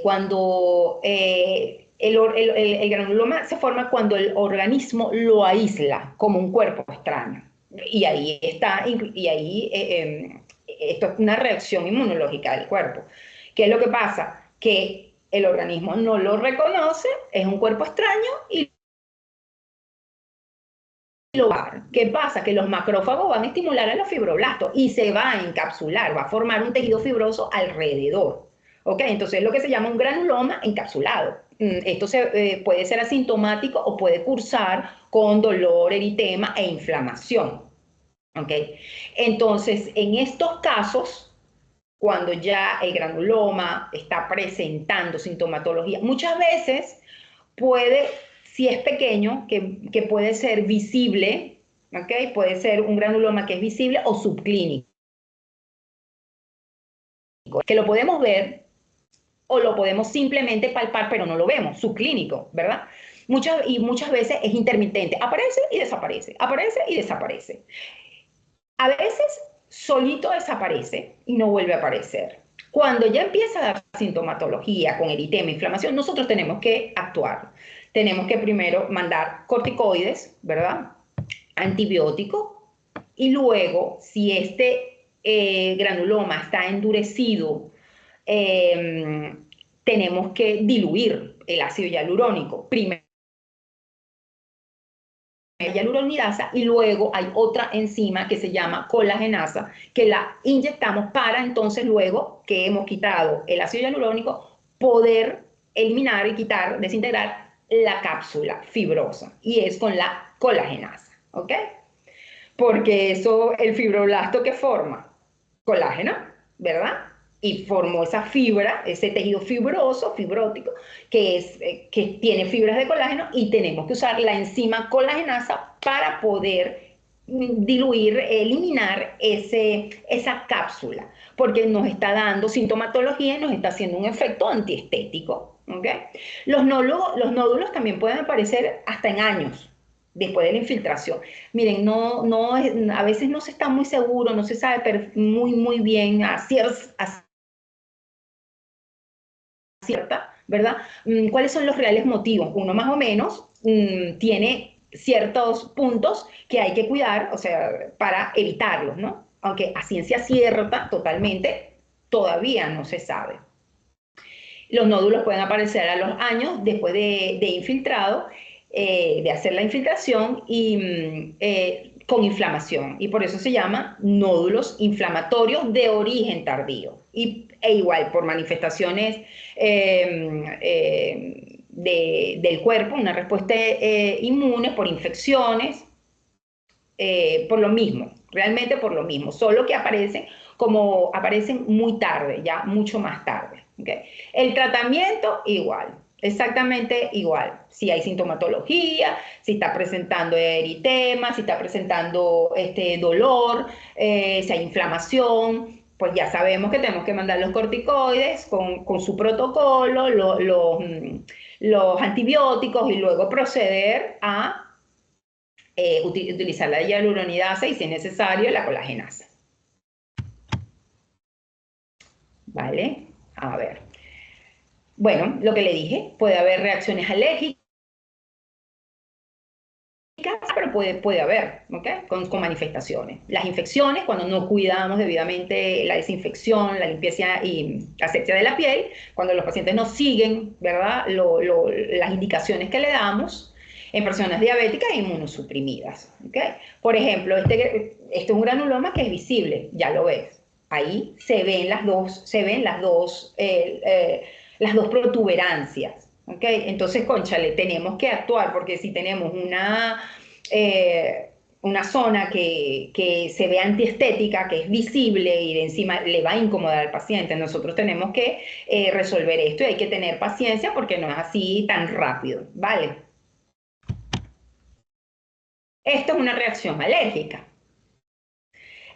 A: cuando el granuloma se forma cuando el organismo lo aísla como un cuerpo extraño. Y ahí está, y ahí esto es una reacción inmunológica del cuerpo. ¿Qué es lo que pasa? Que el organismo no lo reconoce, es un cuerpo extraño y ¿qué pasa? Que los macrófagos van a estimular a los fibroblastos y se va a encapsular, va a formar un tejido fibroso alrededor. ¿Ok? Entonces es lo que se llama un granuloma encapsulado. Esto puede ser asintomático o puede cursar con dolor, eritema e inflamación. ¿Ok? Entonces, en estos casos, cuando ya el granuloma está presentando sintomatología, muchas veces puede, si es pequeño, que puede ser visible, ¿ok? Puede ser un granuloma que es visible o subclínico, que lo podemos ver o lo podemos simplemente palpar, pero no lo vemos, subclínico, ¿verdad? Muchas veces es intermitente, aparece y desaparece, aparece y desaparece. A veces solito desaparece y no vuelve a aparecer. Cuando ya empieza a dar sintomatología con eritema, inflamación, nosotros tenemos que actuar. Tenemos que primero mandar corticoides, ¿verdad? Antibiótico, y luego, si este granuloma está endurecido, eh, tenemos que diluir el ácido hialurónico. Primero hialuronidasa y luego hay otra enzima que se llama colagenasa que la inyectamos para entonces luego que hemos quitado el ácido hialurónico poder eliminar y quitar, desintegrar la cápsula fibrosa y es con la colagenasa, ¿ok? Porque eso, el fibroblasto que forma colágeno, ¿verdad? Y formó esa fibra, ese tejido fibroso, fibrótico, que tiene fibras de colágeno y tenemos que usar la enzima colagenasa para poder diluir, eliminar esa cápsula, porque nos está dando sintomatología y nos está haciendo un efecto antiestético. ¿Okay? Los nódulos también pueden aparecer hasta en años después de la infiltración. Miren, a veces no se está muy seguro, no se sabe muy bien a cierta, ¿verdad? ¿Cuáles son los reales motivos? Uno más o menos tiene ciertos puntos que hay que cuidar, o sea, para evitarlos, ¿no? Aunque a ciencia cierta, totalmente, todavía no se sabe. Los nódulos pueden aparecer a los años después de infiltrado, de hacer la infiltración y con inflamación. Y por eso se llama nódulos inflamatorios de origen tardío. E igual por manifestaciones del cuerpo, una respuesta inmune, por infecciones, por lo mismo, realmente por lo mismo, solo que aparecen muy tarde, ya mucho más tarde. ¿Okay? El tratamiento igual, exactamente igual. Si hay sintomatología, si está presentando eritema, si está presentando dolor, si hay inflamación, pues ya sabemos que tenemos que mandar los corticoides con su protocolo, los antibióticos y luego proceder a utilizar la hialuronidasa y si es necesario la colagenasa. ¿Vale? A ver. Bueno, lo que le dije, puede haber reacciones alérgicas, pero puede haber, ¿ok? Con manifestaciones. Las infecciones, cuando no cuidamos debidamente la desinfección, la limpieza y asepsia de la piel, cuando los pacientes no siguen, ¿verdad? Las indicaciones que le damos en personas diabéticas e inmunosuprimidas, ¿ok? Por ejemplo, este es un granuloma que es visible, ya lo ves. Ahí las dos protuberancias. ¿Okay? Entonces, cónchale, tenemos que actuar porque si tenemos una zona que se ve antiestética, que es visible y de encima le va a incomodar al paciente, nosotros tenemos que resolver esto y hay que tener paciencia porque no es así tan rápido, ¿vale? Esto es una reacción alérgica.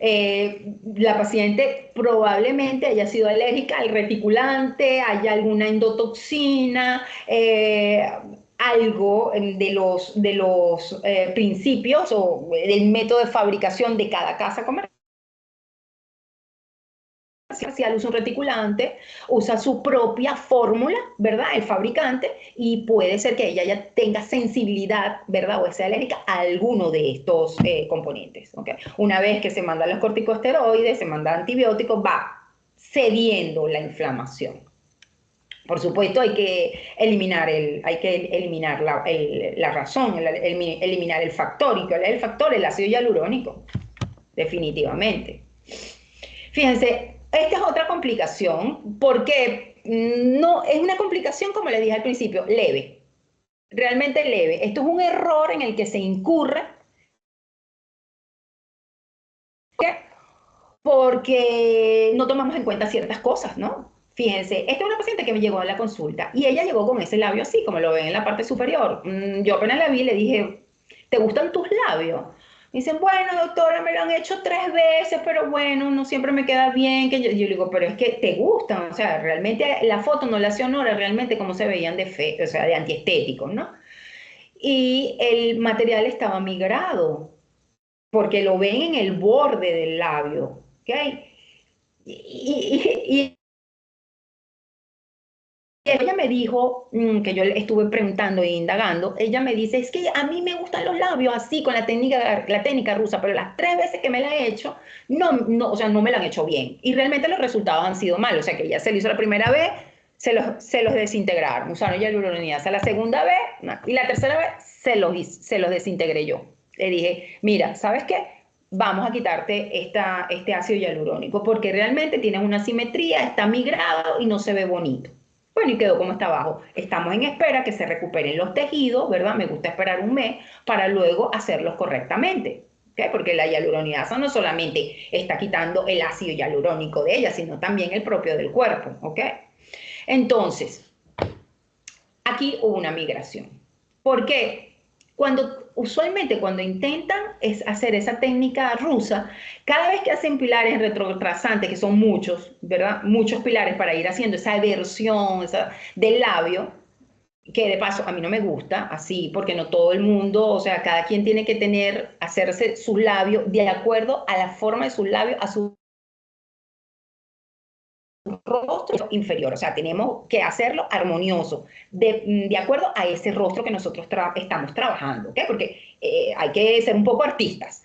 A: La paciente probablemente haya sido alérgica al reticulante, haya alguna endotoxina, algo de los principios o del método de fabricación de cada casa comercial facial usa un reticulante, usa su propia fórmula, ¿verdad? El fabricante, y puede ser que ella ya tenga sensibilidad, ¿verdad? O sea alérgica a alguno de estos componentes, ¿ok? Una vez que se mandan los corticosteroides, se manda antibióticos, va cediendo la inflamación. Por supuesto, hay que eliminar la razón, eliminar el factor. ¿Y cuál es el factor? El ácido hialurónico, definitivamente. Fíjense, esta es otra complicación porque no es una complicación, como les dije al principio, leve, realmente leve. Esto es un error en el que se incurre porque no tomamos en cuenta ciertas cosas, ¿no? Fíjense, esta es una paciente que me llegó a la consulta y ella llegó con ese labio así, como lo ven en la parte superior. Yo apenas la vi y le dije, ¿te gustan tus labios? Me dicen, bueno, doctora, me lo han hecho 3 veces, pero bueno, no siempre me queda bien. Yo le digo, pero es que te gustan, o sea, realmente la foto no le hace honor a realmente cómo se veían o sea, de antiestéticos, ¿no? Y el material estaba migrado, porque lo ven en el borde del labio, ¿ok? Y ella me dijo, que yo le estuve preguntando e indagando, ella me dice, es que a mí me gustan los labios así, con la técnica rusa, pero las 3 veces que me la he hecho, o sea, no me la han hecho bien. Y realmente los resultados han sido malos, o sea, que ella se lo hizo la primera vez, se los desintegraron, usaron hialuronidasa. La segunda vez, y la tercera vez, se los desintegré yo. Le dije, mira, ¿sabes qué? Vamos a quitarte este ácido hialurónico, porque realmente tienes una simetría, está migrado y no se ve bonito. Bueno, y quedó como está abajo. Estamos en espera que se recuperen los tejidos, ¿verdad? Me gusta esperar un mes para luego hacerlos correctamente. ¿Okay? Porque la hialuronidasa no solamente está quitando el ácido hialurónico de ella, sino también el propio del cuerpo. ¿Ok? Entonces, aquí hubo una migración. ¿Por qué? Usualmente cuando intentan hacer esa técnica rusa, cada vez que hacen pilares retrotrasantes, que son muchos, ¿verdad? Muchos pilares para ir haciendo esa eversión del labio, que de paso a mí no me gusta así, porque no todo el mundo, o sea, cada quien tiene que hacerse sus labios de acuerdo a la forma de sus labios, a su rostro inferior, o sea, tenemos que hacerlo armonioso, de acuerdo a ese rostro que nosotros estamos trabajando, ¿ok? Porque hay que ser un poco artistas,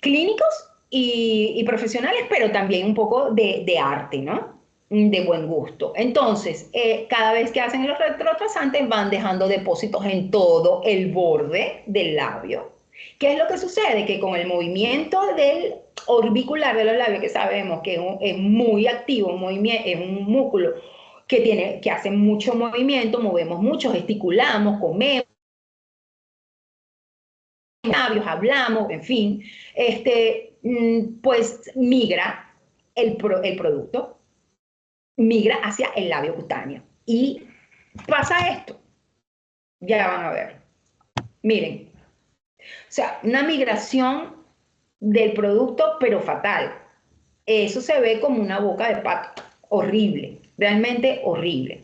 A: clínicos y profesionales, pero también un poco de arte, ¿no? De buen gusto. Entonces, cada vez que hacen los retrotrasantes van dejando depósitos en todo el borde del labio. ¿Qué es lo que sucede? Que con el movimiento del orbicular de los labios, que sabemos que es muy activo, es un músculo que hace mucho movimiento, movemos mucho, gesticulamos, comemos, labios, hablamos, en fin, pues migra el producto, migra hacia el labio cutáneo. Y pasa esto, ya van a ver. Miren, o sea, una migración del producto, pero fatal. Eso se ve como una boca de pato, horrible, realmente horrible.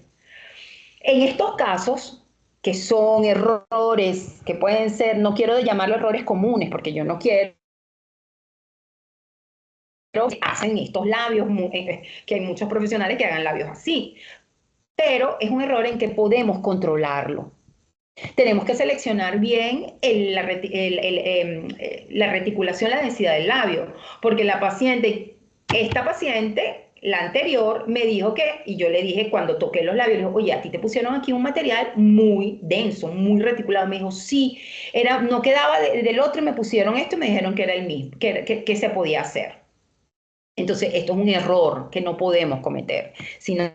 A: En estos casos, que son errores que pueden ser, no quiero llamarlo errores comunes, porque yo no quiero que hacen estos labios, que hay muchos profesionales que hagan labios así, pero es un error en que podemos controlarlo. Tenemos que seleccionar bien la reticulación, la densidad del labio, porque esta paciente, la anterior, me dijo y yo le dije cuando toqué los labios, le dije, oye, a ti te pusieron aquí un material muy denso, muy reticulado. Me dijo, sí, no quedaba del otro y me pusieron esto y me dijeron que era el mismo, que se podía hacer. Entonces, esto es un error que no podemos cometer, sino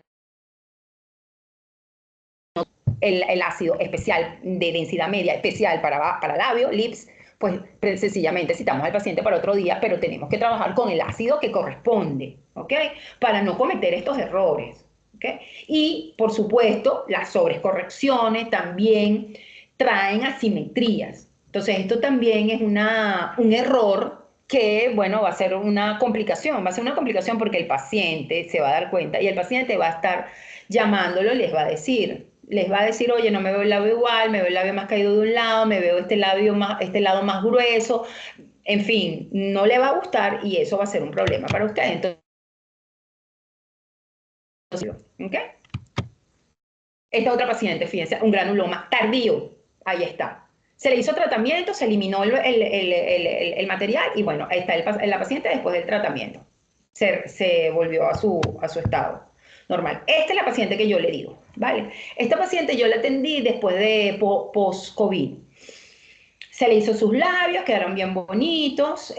A: el ácido especial de densidad media, especial para labio, lips, pues sencillamente citamos al paciente para otro día, pero tenemos que trabajar con el ácido que corresponde, ¿ok? Para no cometer estos errores, ¿ok? Y, por supuesto, las sobrecorrecciones también traen asimetrías. Entonces, esto también es un error que, bueno, va a ser una complicación porque el paciente se va a dar cuenta y el paciente va a estar llamándolo, les va a decir, oye, no me veo el labio igual, me veo el labio más caído de un lado, me veo este lado más grueso, en fin, no le va a gustar y eso va a ser un problema para usted. Entonces, ¿ok? Esta otra paciente, fíjense, un granuloma tardío, ahí está. Se le hizo tratamiento, se eliminó el material y bueno, ahí está la paciente después del tratamiento. Se volvió a su estado normal. Esta es la paciente que yo le digo, ¿vale? Esta paciente yo la atendí después de post-COVID. Se le hizo sus labios, quedaron bien bonitos.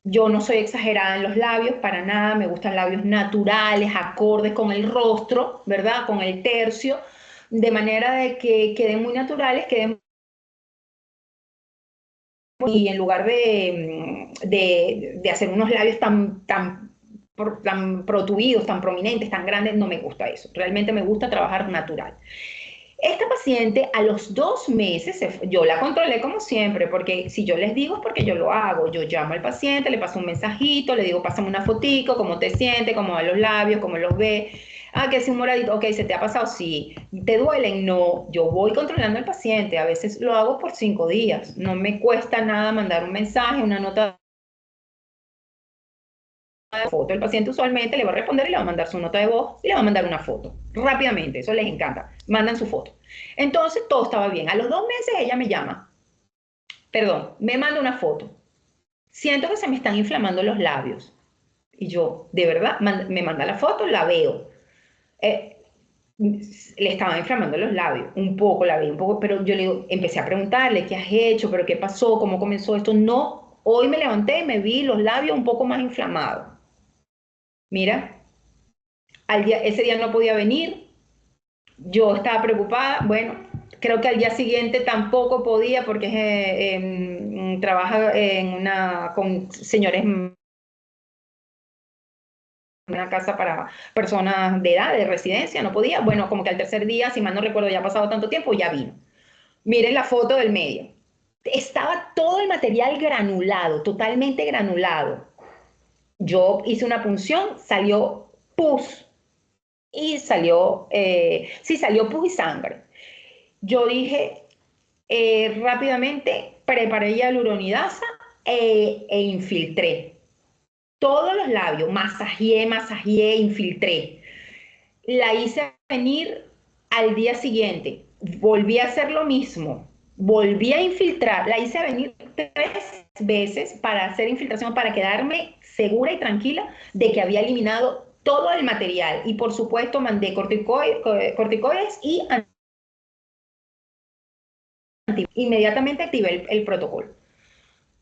A: Yo no soy exagerada en los labios, para nada. Me gustan labios naturales, acordes con el rostro, ¿verdad? Con el tercio, de manera de que queden muy naturales, queden y en lugar de hacer unos labios tan protuidos, tan prominentes, tan grandes, no me gusta eso. Realmente me gusta trabajar natural. Esta paciente a los 2 meses, yo la controlé como siempre, porque si yo les digo es porque yo lo hago. Yo llamo al paciente, le paso un mensajito, le digo, pásame una fotico, cómo te sientes, cómo van los labios, cómo los ve. Ah, que es un moradito, ok, ¿se te ha pasado? Sí. ¿Te duelen? No. Yo voy controlando al paciente. A veces lo hago por 5 días. No me cuesta nada mandar un mensaje, una nota de foto. El paciente usualmente le va a responder y le va a mandar su nota de voz y le va a mandar una foto. Rápidamente, eso les encanta. Mandan su foto. Entonces todo estaba bien. A los 2 meses ella me llama, perdón, me manda una foto. Siento que se me están inflamando los labios. Y yo, de verdad, me manda la foto, la veo. Eh, le estaban inflamando los labios, un poco la vi, un poco, pero yo le digo, empecé a preguntarle, ¿qué has hecho? ¿Pero qué pasó? ¿Cómo comenzó esto? No, hoy me levanté y me vi los labios un poco más inflamados. Mira, ese día no podía venir, yo estaba preocupada, bueno, creo que al día siguiente tampoco podía porque trabaja con señores en una casa para personas de edad, de residencia, no podía. Bueno, como que al tercer día, si mal no recuerdo, ya ha pasado tanto tiempo, ya vino. Miren la foto del medio. Estaba todo el material granulado, totalmente granulado. Yo hice una punción, salió pus y salió pus y sangre. Yo dije, rápidamente preparé hialuronidasa e infiltré todos los labios, masajeé, infiltré. La hice venir al día siguiente, volví a hacer lo mismo, volví a infiltrar, la hice venir 3 veces para hacer infiltración, para quedarme segura y tranquila de que había eliminado todo el material. Y por supuesto mandé corticoides y inmediatamente activé el protocolo.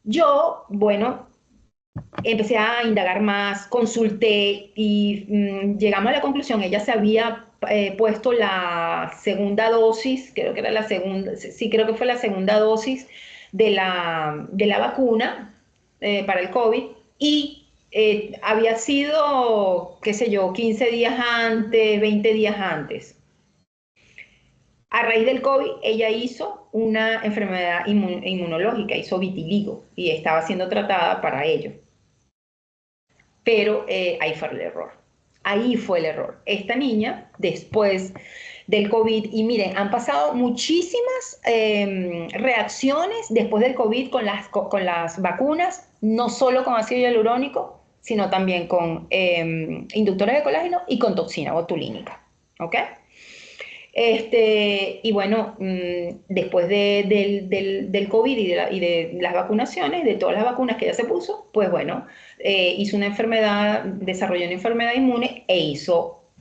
A: Yo, bueno, empecé a indagar más, consulté y llegamos a la conclusión, ella se había puesto la segunda dosis, creo que era la segunda, sí, creo que fue la segunda dosis de la vacuna para el COVID y había sido, qué sé yo, 15 días antes, 20 días antes. A raíz del COVID, ella hizo una enfermedad inmunológica, hizo vitiligo y estaba siendo tratada para ello. Pero ahí fue el error. Ahí fue el error. Esta niña, después del COVID, y miren, han pasado muchísimas reacciones después del COVID con las vacunas, no solo con ácido hialurónico, sino también con inductores de colágeno y con toxina botulínica. ¿Ok? Y bueno, después del COVID y de las vacunaciones, de todas las vacunas que ella se puso, pues bueno, hizo una enfermedad, desarrolló una enfermedad inmune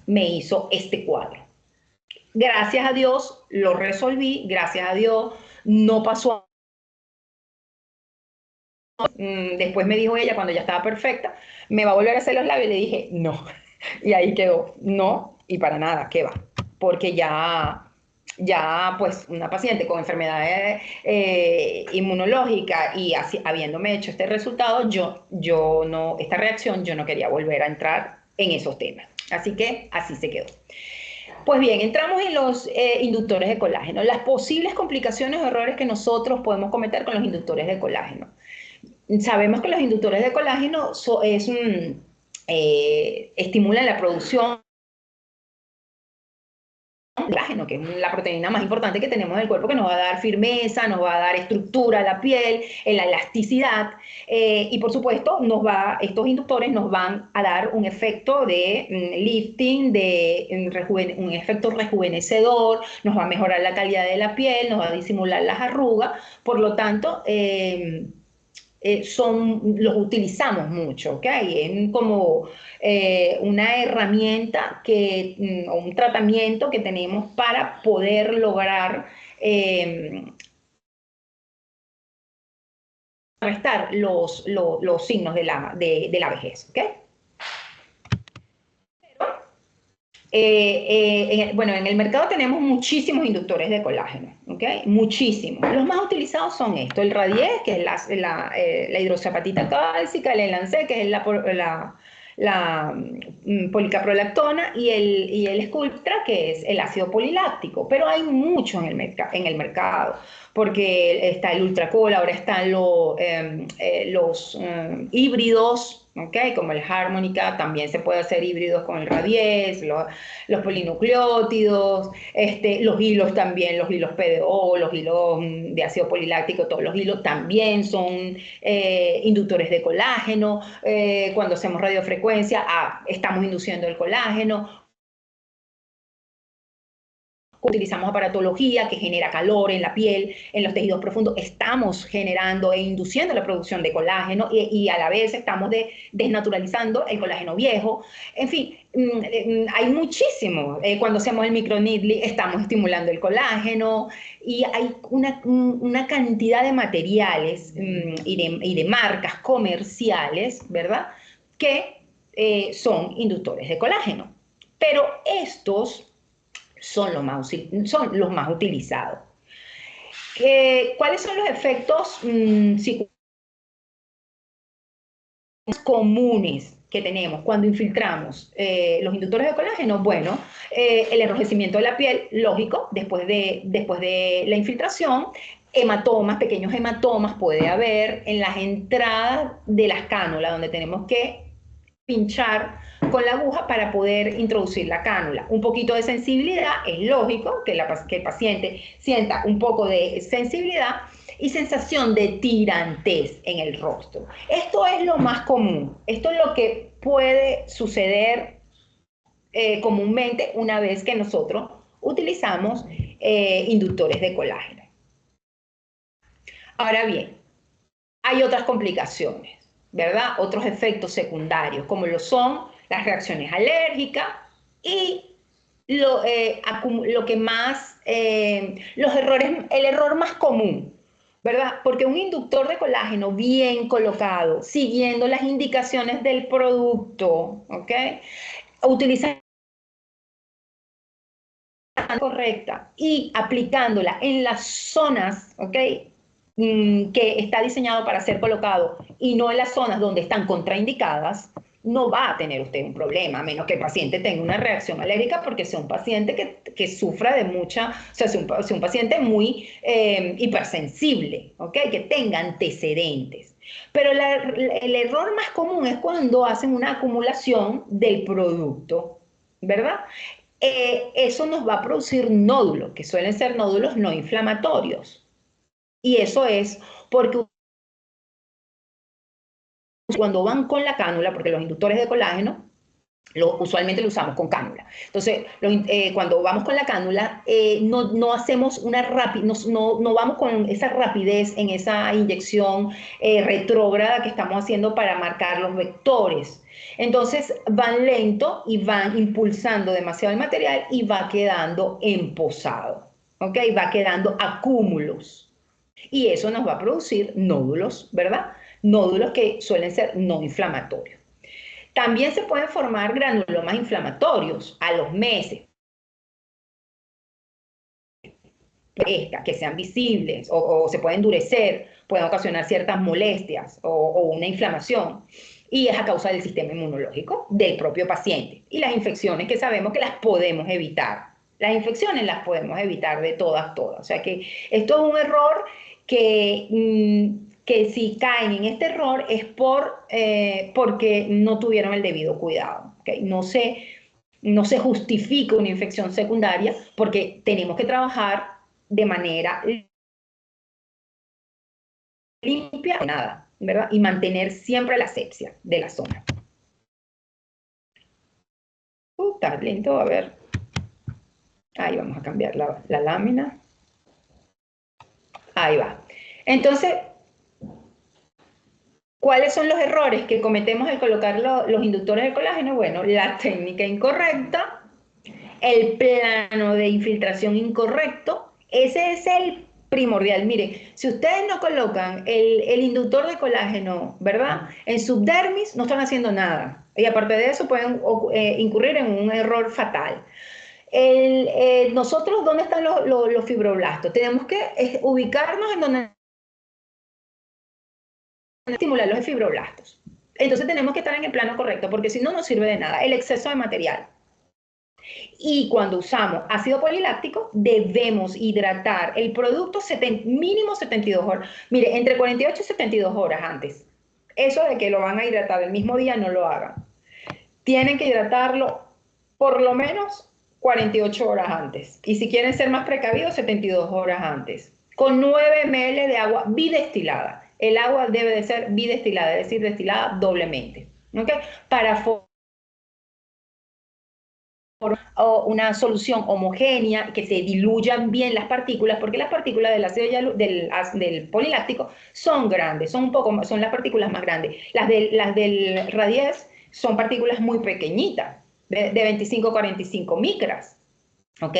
A: me hizo este cuadro. Gracias a Dios lo resolví, gracias a Dios no pasó. Después me dijo ella, cuando ya estaba perfecta, me va a volver a hacer los labios, y le dije, no. Y ahí quedó, no, y para nada, ¿qué va? Porque ya pues una paciente con enfermedades inmunológicas y así, habiéndome hecho este resultado, yo no, esta reacción, yo no quería volver a entrar en esos temas. Así que así se quedó. Pues bien, entramos en los inductores de colágeno. Las posibles complicaciones o errores que nosotros podemos cometer con los inductores de colágeno. Sabemos que los inductores de colágeno estimulan la producción colágeno, que es la proteína más importante que tenemos en el cuerpo, que nos va a dar firmeza, nos va a dar estructura a la piel, la elasticidad, y por supuesto estos inductores nos van a dar un efecto de lifting, un efecto rejuvenecedor, nos va a mejorar la calidad de la piel, nos va a disimular las arrugas, por lo tanto, los utilizamos mucho, ¿ok? Es como una herramienta o un tratamiento que tenemos para poder lograr restar los signos de la vejez, ¿ok? Bueno, en el mercado tenemos muchísimos inductores de colágeno, ¿ok? Muchísimos. Los más utilizados son estos, el Radies, que es la hidroxiapatita cálcica, el Elancet, que es la policaprolactona, y el Sculptra, que es el ácido poliláctico. Pero hay mucho en el mercado, porque está el Ultracol, ahora están los híbridos, ¿okay? Como el Harmonica, también se puede hacer híbridos con el Radies, los polinucleótidos, los hilos también, los hilos PDO, los hilos de ácido poliláctico, todos los hilos también son inductores de colágeno. Cuando hacemos radiofrecuencia, estamos induciendo el colágeno. Utilizamos aparatología que genera calor en la piel, en los tejidos profundos, estamos generando e induciendo la producción de colágeno y a la vez estamos desnaturalizando el colágeno viejo. En fin, hay muchísimo. Cuando hacemos el microneedling estamos estimulando el colágeno y hay una cantidad de materiales y de marcas comerciales, ¿verdad?, que son inductores de colágeno. Pero estos son los más utilizados. ¿Cuáles son los efectos comunes que tenemos cuando infiltramos los inductores de colágeno? Bueno, el enrojecimiento de la piel, lógico, después de la infiltración, hematomas, pequeños hematomas puede haber en las entradas de las cánulas, donde tenemos que pinchar con la aguja para poder introducir la cánula. Un poquito de sensibilidad, es lógico que el paciente sienta un poco de sensibilidad y sensación de tirantez en el rostro. Esto es lo más común, esto es lo que puede suceder comúnmente una vez que nosotros utilizamos inductores de colágeno. Ahora bien, hay otras complicaciones, ¿verdad? Otros efectos secundarios, como lo son las reacciones alérgicas y el error más común, ¿verdad? Porque un inductor de colágeno bien colocado, siguiendo las indicaciones del producto, ¿ok? Utilizando correcta y aplicándola en las zonas, ¿ok?, que está diseñado para ser colocado y no en las zonas donde están contraindicadas, no va a tener usted un problema, a menos que el paciente tenga una reacción alérgica porque sea un paciente que sufra de mucha, o sea, sea un paciente muy hipersensible, ¿ok?, que tenga antecedentes. Pero el error más común es cuando hacen una acumulación del producto, ¿verdad? Eso nos va a producir nódulos, que suelen ser nódulos no inflamatorios. Y eso es porque cuando van con la cánula, porque los inductores de colágeno usualmente lo usamos con cánula. Entonces, cuando vamos con la cánula, no hacemos no vamos con esa rapidez en esa inyección retrógrada que estamos haciendo para marcar los vectores. Entonces, van lento y van impulsando demasiado el material y va quedando emposado, ¿ok? Va quedando acúmulos. Y eso nos va a producir nódulos, ¿verdad? Nódulos que suelen ser no inflamatorios. También se pueden formar granulomas inflamatorios a los meses, que sean visibles o se pueden endurecer, pueden ocasionar ciertas molestias o una inflamación. Y es a causa del sistema inmunológico del propio paciente. Y las infecciones que sabemos que las podemos evitar. Las infecciones las podemos evitar de todas. O sea que esto es un error que si caen en este error es porque no tuvieron el debido cuidado, ¿okay? No sé no se justifica una infección secundaria porque tenemos que trabajar de manera limpia, nada, ¿verdad? Y mantener siempre la asepsia de la zona. Está lento, a ver. Ahí vamos a cambiar la lámina. Ahí va. Entonces, ¿cuáles son los errores que cometemos al colocar los inductores de colágeno? Bueno, la técnica incorrecta, el plano de infiltración incorrecto, ese es el primordial. Miren, si ustedes no colocan el inductor de colágeno, ¿verdad? En subdermis, no están haciendo nada. Y aparte de eso, pueden incurrir en un error fatal. Nosotros, ¿dónde están los fibroblastos? Tenemos que ubicarnos en donde estimular los fibroblastos. Entonces tenemos que estar en el plano correcto, porque si no, no sirve de nada. El exceso de material. Y cuando usamos ácido poliláctico, debemos hidratar el producto mínimo 72 horas. Mire, entre 48 y 72 horas antes. Eso de que lo van a hidratar el mismo día, no lo hagan. Tienen que hidratarlo por lo menos 48 horas antes. Y si quieren ser más precavidos, 72 horas antes. Con 9 ml de agua bidestilada. El agua debe de ser bidestilada, es decir, destilada doblemente. ¿Okay? Para una solución homogénea, que se diluyan bien las partículas, porque las partículas del ácido del poliláctico son grandes, son un poco, son las partículas más grandes. Las del Radies son partículas muy pequeñitas, de 25 a 45 micras. ¿Ok?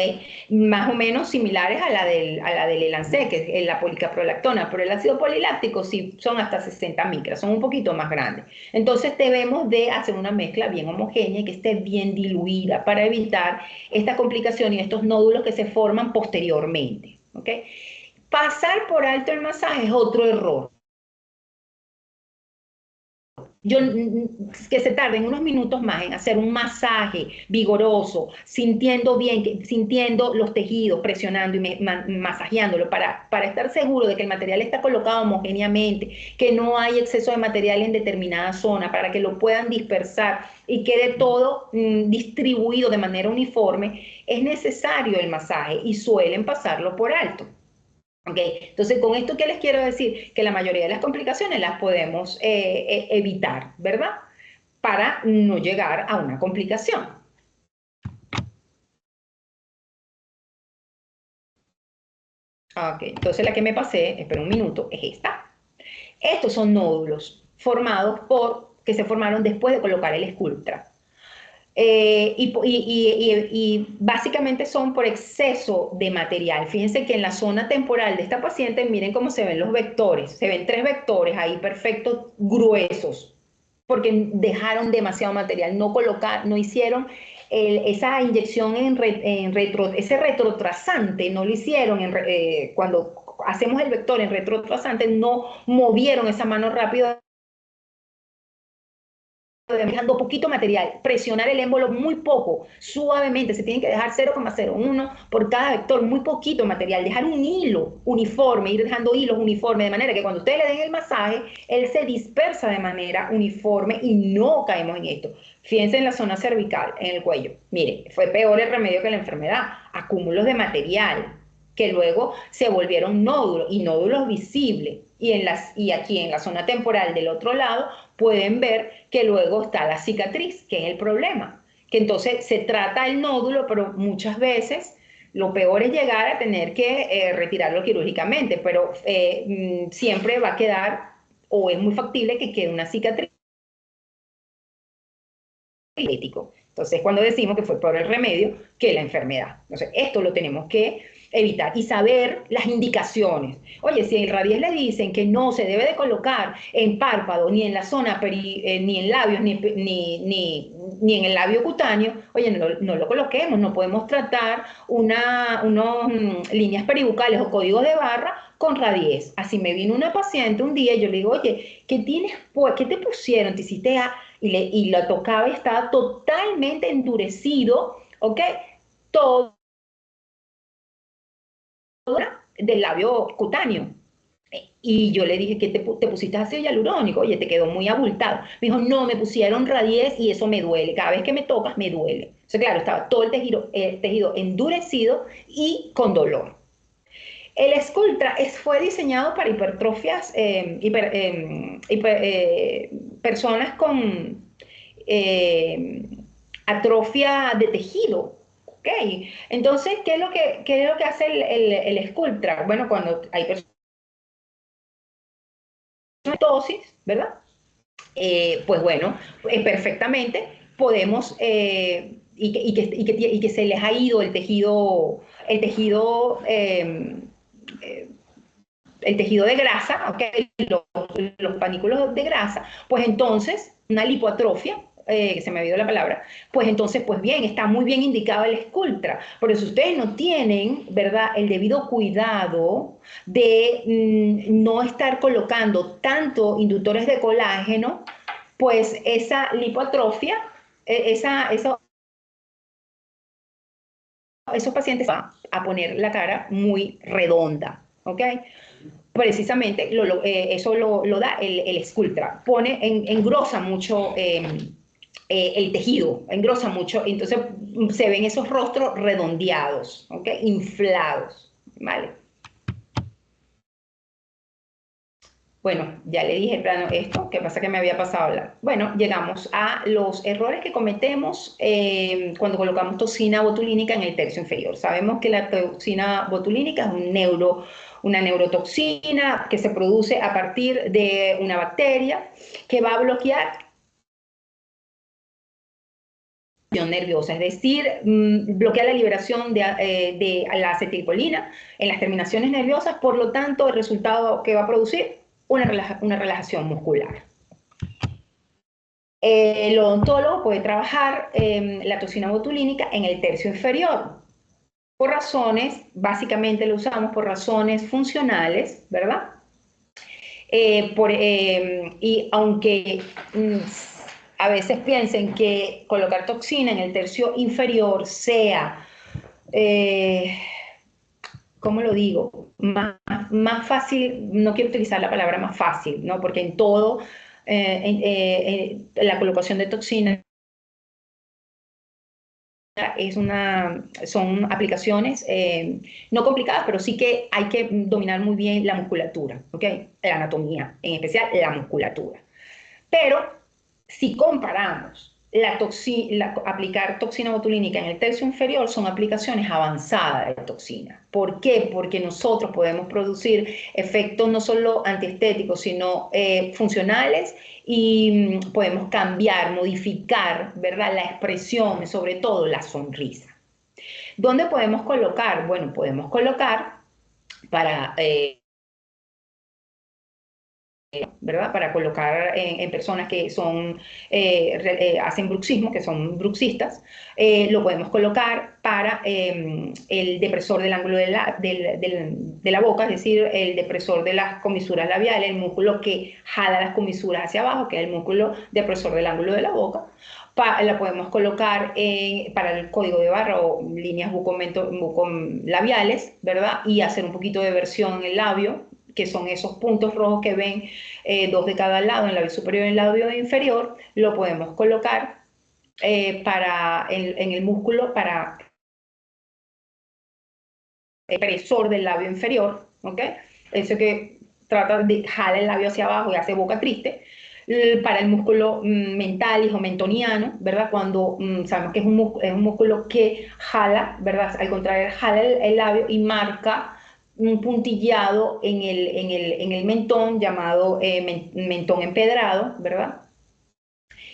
A: Más o menos similares a la del Elancet, que es la policaprolactona, pero el ácido poliláctico sí son hasta 60 micras, son un poquito más grandes. Entonces debemos de hacer una mezcla bien homogénea y que esté bien diluida para evitar esta complicación y estos nódulos que se forman posteriormente. ¿Ok? Pasar por alto el masaje es otro error. Que se tarden unos minutos más en hacer un masaje vigoroso, sintiendo bien, sintiendo los tejidos, presionando y masajeándolo para estar seguro de que el material está colocado homogéneamente, que no hay exceso de material en determinada zona, para que lo puedan dispersar y quede todo distribuido de manera uniforme, es necesario el masaje y suelen pasarlo por alto. Okay. Entonces, con esto, ¿qué les quiero decir? Que la mayoría de las complicaciones las podemos evitar, ¿verdad? Para no llegar a una complicación. Ok, entonces la que me pasé, espera un minuto, es esta. Estos son nódulos formados que se formaron después de colocar el Sculptra. Y básicamente son por exceso de material. Fíjense que en la zona temporal de esta paciente, miren cómo se ven los vectores. Se ven 3 vectores ahí perfectos, gruesos, porque dejaron demasiado material, no hicieron esa inyección ese retrotrasante, no lo hicieron cuando hacemos el vector en retrotrasante, no movieron esa mano rápido, dejando poquito material, presionar el émbolo muy poco, suavemente, se tiene que dejar 0,01 por cada vector, muy poquito material, dejar un hilo uniforme, ir dejando hilos uniformes, de manera que cuando ustedes le den el masaje, él se dispersa de manera uniforme y no caemos en esto. Fíjense en la zona cervical, en el cuello. Mire, fue peor el remedio que la enfermedad, acúmulos de material, que luego se volvieron nódulos y nódulos visibles. Y aquí en la zona temporal del otro lado pueden ver que luego está la cicatriz, que es el problema. Que entonces se trata el nódulo, pero muchas veces lo peor es llegar a tener que retirarlo quirúrgicamente, pero siempre va a quedar, o es muy factible que quede una cicatriz. Entonces, cuando decimos que fue por el remedio que la enfermedad. Entonces, esto lo tenemos que evitar y saber las indicaciones. Oye, si en el Radies le dicen que no se debe de colocar en párpado, ni en la zona, ni en labios, ni en el labio cutáneo, oye, no lo coloquemos, no podemos tratar líneas peribucales o códigos de barra con Radies. Así me vino una paciente un día y yo le digo, oye, ¿qué te pusieron? ¿Te hiciste y lo tocaba y estaba totalmente endurecido, ¿ok? Todo del labio cutáneo. Y yo le dije, ¿qué te pusiste ácido hialurónico? Oye, te quedó muy abultado. Me dijo, no, me pusieron Radies y eso me duele. Cada vez que me tocas, me duele. O sea, claro, estaba todo el tejido endurecido y con dolor. El Sculptra fue diseñado para hipertrofias, personas con eh, atrofia de tejido. ¿Ok? Entonces, qué es lo que hace el Sculptra? Bueno, cuando hay personas con tosis, ¿verdad? Pues bueno, perfectamente podemos, y que se les ha ido eh, el tejido de grasa, ¿okay? Los panículos de grasa, pues entonces una lipoatrofia, que se me ha ido la palabra, pues entonces, pues bien, está muy bien indicado el Sculptra. Pero si ustedes no tienen, ¿verdad?, el debido cuidado de no estar colocando tanto inductores de colágeno, pues esa lipoatrofia, esos pacientes van a poner la cara muy redonda, ¿ok? Precisamente eso lo da el Sculptra. Engrosa mucho el tejido, engrosa mucho, entonces se ven esos rostros redondeados, ¿ok? Inflados, ¿vale? Bueno, ya le dije plano esto, ¿qué pasa que me había pasado a hablar? Bueno, llegamos a los errores que cometemos cuando colocamos toxina botulínica en el tercio inferior. Sabemos que la toxina botulínica es una neurotoxina que se produce a partir de una bacteria que va a bloquear nerviosa, es decir, bloquea la liberación de la acetilcolina en las terminaciones nerviosas, por lo tanto, el resultado que va a producir una relajación muscular. El odontólogo puede trabajar la toxina botulínica en el tercio inferior, por razones, básicamente lo usamos por razones funcionales, ¿verdad? Y aunque a veces piensen que colocar toxina en el tercio inferior sea, eh, ¿cómo lo digo? Más fácil, no quiero utilizar la palabra más fácil, ¿no? Porque en todo, la colocación de toxina son aplicaciones no complicadas, pero sí que hay que dominar muy bien la musculatura, ¿ok? La anatomía, en especial la musculatura. Pero si comparamos aplicar toxina botulínica en el tercio inferior, son aplicaciones avanzadas de toxina. ¿Por qué? Porque nosotros podemos producir efectos no solo antiestéticos, sino funcionales, y podemos cambiar, modificar, ¿verdad?, la expresión, sobre todo la sonrisa. ¿Dónde podemos colocar? Bueno, podemos colocar para ¿verdad? Para colocar en personas que hacen bruxismo, que son bruxistas, lo podemos colocar para el depresor del ángulo de la boca, es decir, el depresor de las comisuras labiales, el músculo que jala las comisuras hacia abajo, que es el músculo depresor del ángulo de la boca. La podemos colocar para el código de barra o líneas bucolabiales, ¿verdad? Y hacer un poquito de versión en el labio, que son esos puntos rojos que ven, dos de cada lado, en el labio superior y en el labio inferior. Lo podemos colocar en el músculo para el depresor del labio inferior, ¿ok? Eso que trata de jalar el labio hacia abajo y hace boca triste. Para el músculo mental y mentoniano, ¿verdad? Cuando sabemos que es un músculo que jala, ¿verdad? Al contrario, jala el labio y marca un puntillado en el mentón, llamado mentón empedrado, ¿verdad?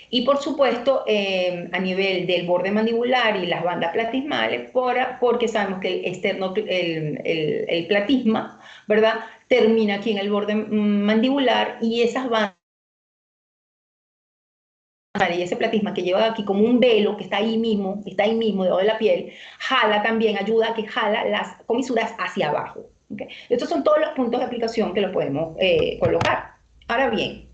A: Y por supuesto, a nivel del borde mandibular y las bandas platismales, porque sabemos que el platisma, ¿verdad?, termina aquí en el borde mandibular, y esas bandas y ese platisma que lleva aquí como un velo que está ahí mismo debajo de la piel, jala también, ayuda a que jala las comisuras hacia abajo. ¿Okay? Estos son todos los puntos de aplicación que lo podemos colocar. Ahora bien,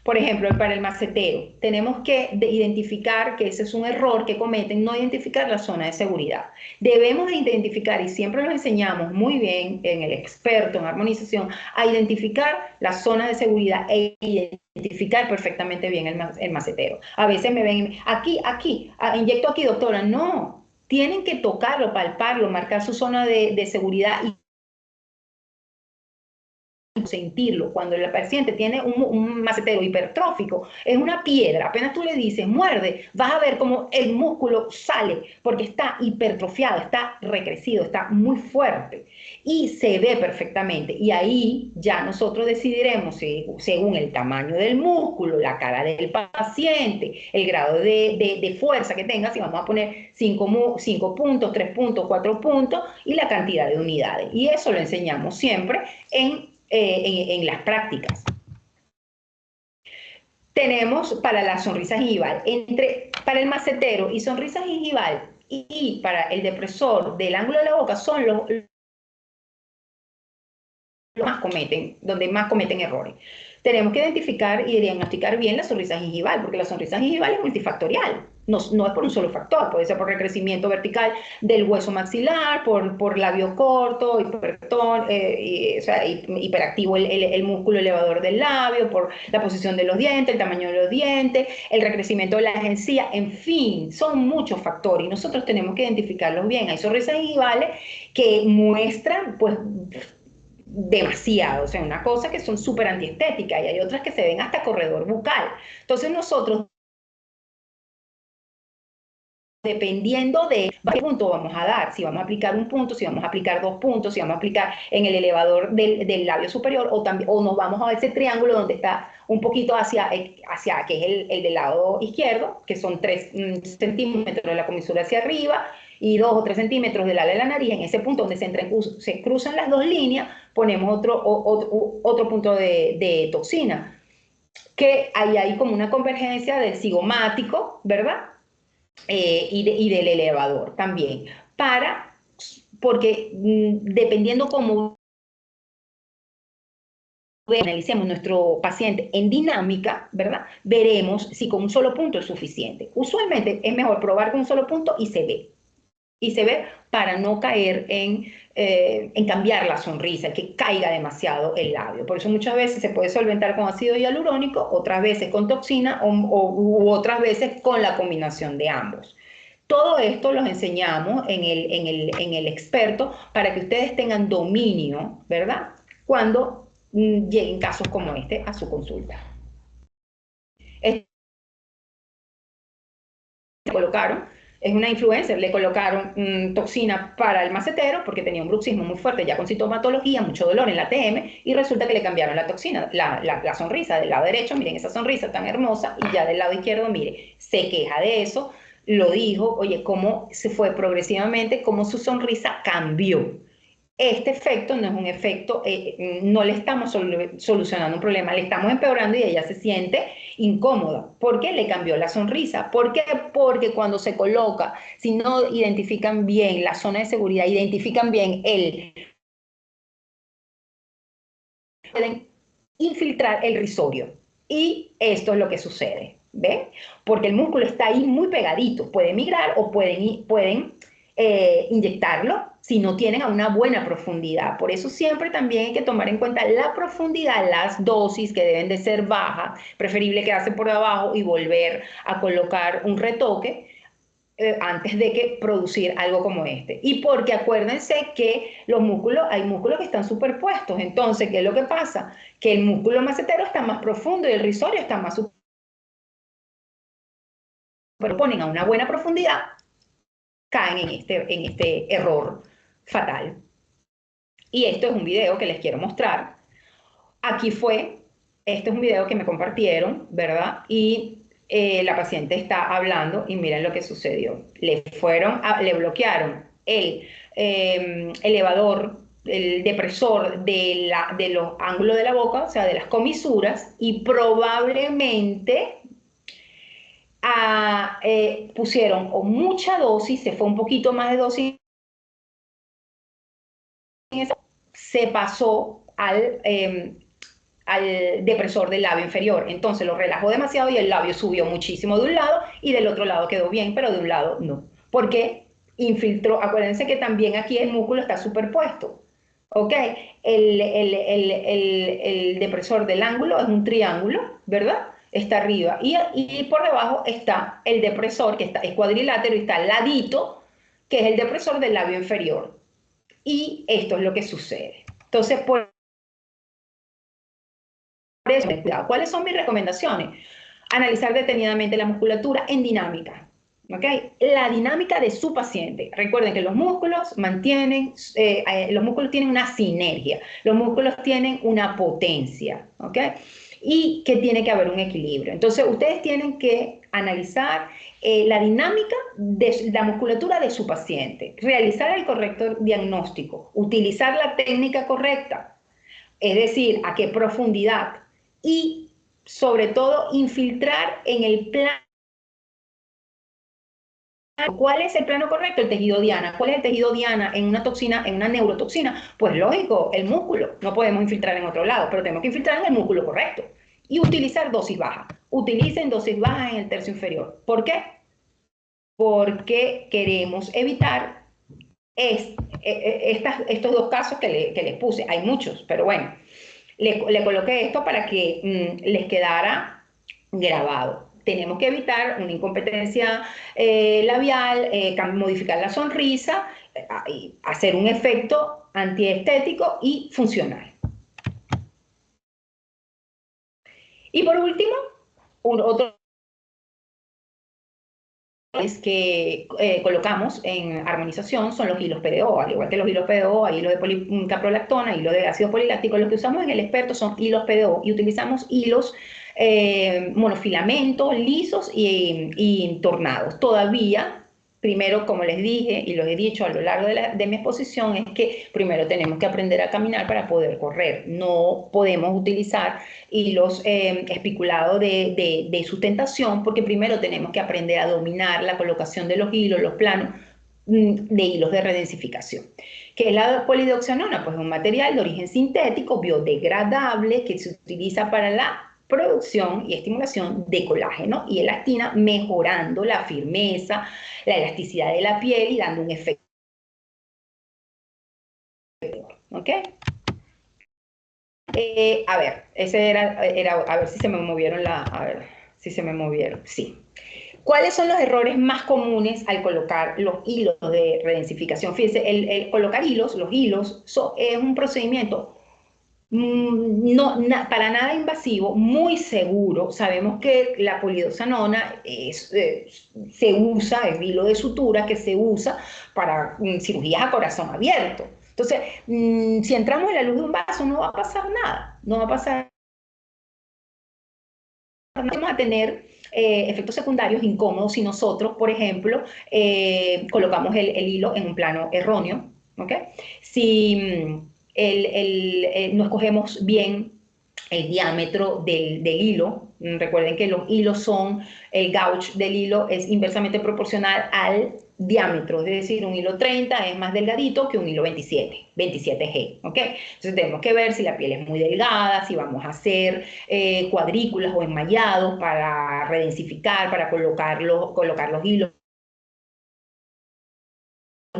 A: Por ejemplo, para el macetero, tenemos que identificar que ese es un error que cometen, no identificar la zona de seguridad. Debemos de identificar, y siempre lo enseñamos muy bien en el experto en armonización, a identificar la zona de seguridad e identificar perfectamente bien el macetero. A veces me ven, aquí, inyecto aquí, doctora. No, tienen que tocarlo, palparlo, marcar su zona de seguridad y sentirlo. Cuando el paciente tiene un macetero hipertrófico, es una piedra, apenas tú le dices muerde, vas a ver cómo el músculo sale, porque está hipertrofiado, está recrecido, está muy fuerte y se ve perfectamente. Y ahí ya nosotros decidiremos, según el tamaño del músculo, la cara del paciente, el grado de fuerza que tenga, si vamos a poner 5 puntos, 3 puntos, 4 puntos y la cantidad de unidades. Y eso lo enseñamos siempre en las prácticas. Tenemos para la sonrisa gingival, para el macetero y sonrisa gingival y para el depresor del ángulo de la boca son los donde más cometen errores. Tenemos que identificar y diagnosticar bien la sonrisa gingival, porque la sonrisa gingival es multifactorial. No es por un solo factor, puede ser por recrecimiento vertical del hueso maxilar, por labio corto, hiperactivo el músculo elevador del labio, por la posición de los dientes, el tamaño de los dientes, el recrecimiento de las encías, en fin, son muchos factores y nosotros tenemos que identificarlos bien. Hay sonrisas gingivales que muestran, pues, demasiado, o sea, una cosa que son súper antiestéticas y hay otras que se ven hasta corredor bucal. Entonces nosotros, dependiendo de qué punto vamos a dar, si vamos a aplicar un punto, si vamos a aplicar 2 puntos, si vamos a aplicar en el elevador del labio superior o nos vamos a ese triángulo donde está un poquito hacia que es el del lado izquierdo, que son 3 centímetros de la comisura hacia arriba y 2 o 3 centímetros del ala de la nariz. En ese punto donde se cruzan las dos líneas, ponemos otro punto de toxina, que ahí hay como una convergencia del cigomático, ¿verdad? Y del elevador también, porque dependiendo cómo analicemos nuestro paciente en dinámica, ¿verdad? Veremos si con un solo punto es suficiente. Usualmente es mejor probar con un solo punto y se ve. Y se ve para no caer en cambiar la sonrisa, que caiga demasiado el labio. Por eso muchas veces se puede solventar con ácido hialurónico, otras veces con toxina u otras veces con la combinación de ambos. Todo esto los enseñamos en el experto para que ustedes tengan dominio, ¿verdad? Cuando lleguen casos como este a su consulta. Colocaron, es una influencer, le colocaron toxina para el macetero porque tenía un bruxismo muy fuerte, ya con sintomatología, mucho dolor en la TM, y resulta que le cambiaron la toxina, la sonrisa del lado derecho, miren esa sonrisa tan hermosa, y ya del lado izquierdo, mire, se queja de eso, lo dijo, oye, cómo se fue progresivamente, cómo su sonrisa cambió. Este efecto no es un efecto, no le estamos solucionando un problema, le estamos empeorando y ella se siente incómoda. ¿Por qué? Le cambió la sonrisa. ¿Por qué? Porque cuando se coloca, si no identifican bien la zona de seguridad, identifican bien pueden infiltrar el risorio. Y esto es lo que sucede, ¿ven? Porque el músculo está ahí muy pegadito, puede migrar o pueden inyectarlo si no tienen a una buena profundidad. Por eso siempre también hay que tomar en cuenta la profundidad, las dosis que deben de ser bajas, preferible quedarse por debajo y volver a colocar un retoque antes de que producir algo como este. Y porque acuérdense que hay músculos que están superpuestos. Entonces, ¿qué es lo que pasa? Que el músculo macetero está más profundo y el risorio está más pero ponen a una buena profundidad, caen en este error fatal. Y esto es un video que les quiero mostrar. Este es un video que me compartieron, ¿verdad? Y la paciente está hablando y miren lo que sucedió. Le bloquearon el elevador, el depresor de los ángulos de la boca, o sea, de las comisuras, y probablemente pusieron o mucha dosis, se fue un poquito más de dosis, se pasó al depresor del labio inferior. Entonces lo relajó demasiado y el labio subió muchísimo de un lado y del otro lado quedó bien, pero de un lado no. ¿Por qué? Infiltró, acuérdense que también aquí el músculo está superpuesto. ¿Ok? El depresor del ángulo es un triángulo, ¿verdad? Está arriba y por debajo está el depresor, que es cuadrilátero y está al ladito, que es el depresor del labio inferior. Y esto es lo que sucede. Entonces, por eso, cuidado. ¿Cuáles son mis recomendaciones? Analizar detenidamente la musculatura en dinámica. ¿Okay? La dinámica de su paciente. Recuerden que los músculos los músculos tienen una sinergia, los músculos tienen una potencia, ¿ok? Y que tiene que haber un equilibrio. Entonces, ustedes tienen que analizar la dinámica de la musculatura de su paciente, realizar el correcto diagnóstico, utilizar la técnica correcta, es decir, a qué profundidad y sobre todo infiltrar en el plano. ¿Cuál es el plano correcto? El tejido diana. ¿Cuál es el tejido diana en una toxina, en una neurotoxina? Pues lógico, el músculo. No podemos infiltrar en otro lado, pero tenemos que infiltrar en el músculo correcto. Y utilizar dosis baja. Utilicen dosis bajas en el tercio inferior. ¿Por qué? Porque queremos evitar estos dos casos que les puse. Hay muchos, pero bueno, le coloqué esto para que les quedara grabado. Tenemos que evitar una incompetencia labial, modificar la sonrisa, hacer un efecto antiestético y funcional. Y por último, otro es que colocamos en armonización son los hilos PDO, al igual que los hilos PDO, hay hilos de caprolactona, hilos de ácido poliláctico, los que usamos en el experto son hilos PDO y utilizamos hilos monofilamentos, lisos y tornados. Todavía, primero, como les dije y lo he dicho a lo largo de mi exposición, es que primero tenemos que aprender a caminar para poder correr. No podemos utilizar hilos espiculados de sustentación porque primero tenemos que aprender a dominar la colocación de los hilos, los planos de hilos de redensificación. ¿Qué es la polidoxanona? Pues un material de origen sintético, biodegradable, que se utiliza para la producción y estimulación de colágeno y elastina, mejorando la firmeza, la elasticidad de la piel y dando un efecto. ¿Ok? A ver, ese era, a ver si se me movieron a ver si se me movieron, sí. ¿Cuáles son los errores más comunes al colocar los hilos de redensificación? Fíjense, el colocar hilos, los hilos, es un procedimiento para nada invasivo, muy seguro. Sabemos que la polidoxanona se usa, es hilo de sutura que se usa para cirugías a corazón abierto. Entonces, si entramos en la luz de un vaso, no va a pasar nada, no va a pasar nada. Vamos a tener efectos secundarios incómodos si nosotros, por ejemplo, colocamos el hilo en un plano erróneo, ¿ok? Si no escogemos bien el diámetro del hilo. Recuerden que los hilos el gauge del hilo es inversamente proporcional al diámetro, es decir, un hilo 30 es más delgadito que un hilo 27G, ¿ok? Entonces tenemos que ver si la piel es muy delgada, si vamos a hacer cuadrículas o enmallados para redensificar, para colocar los hilos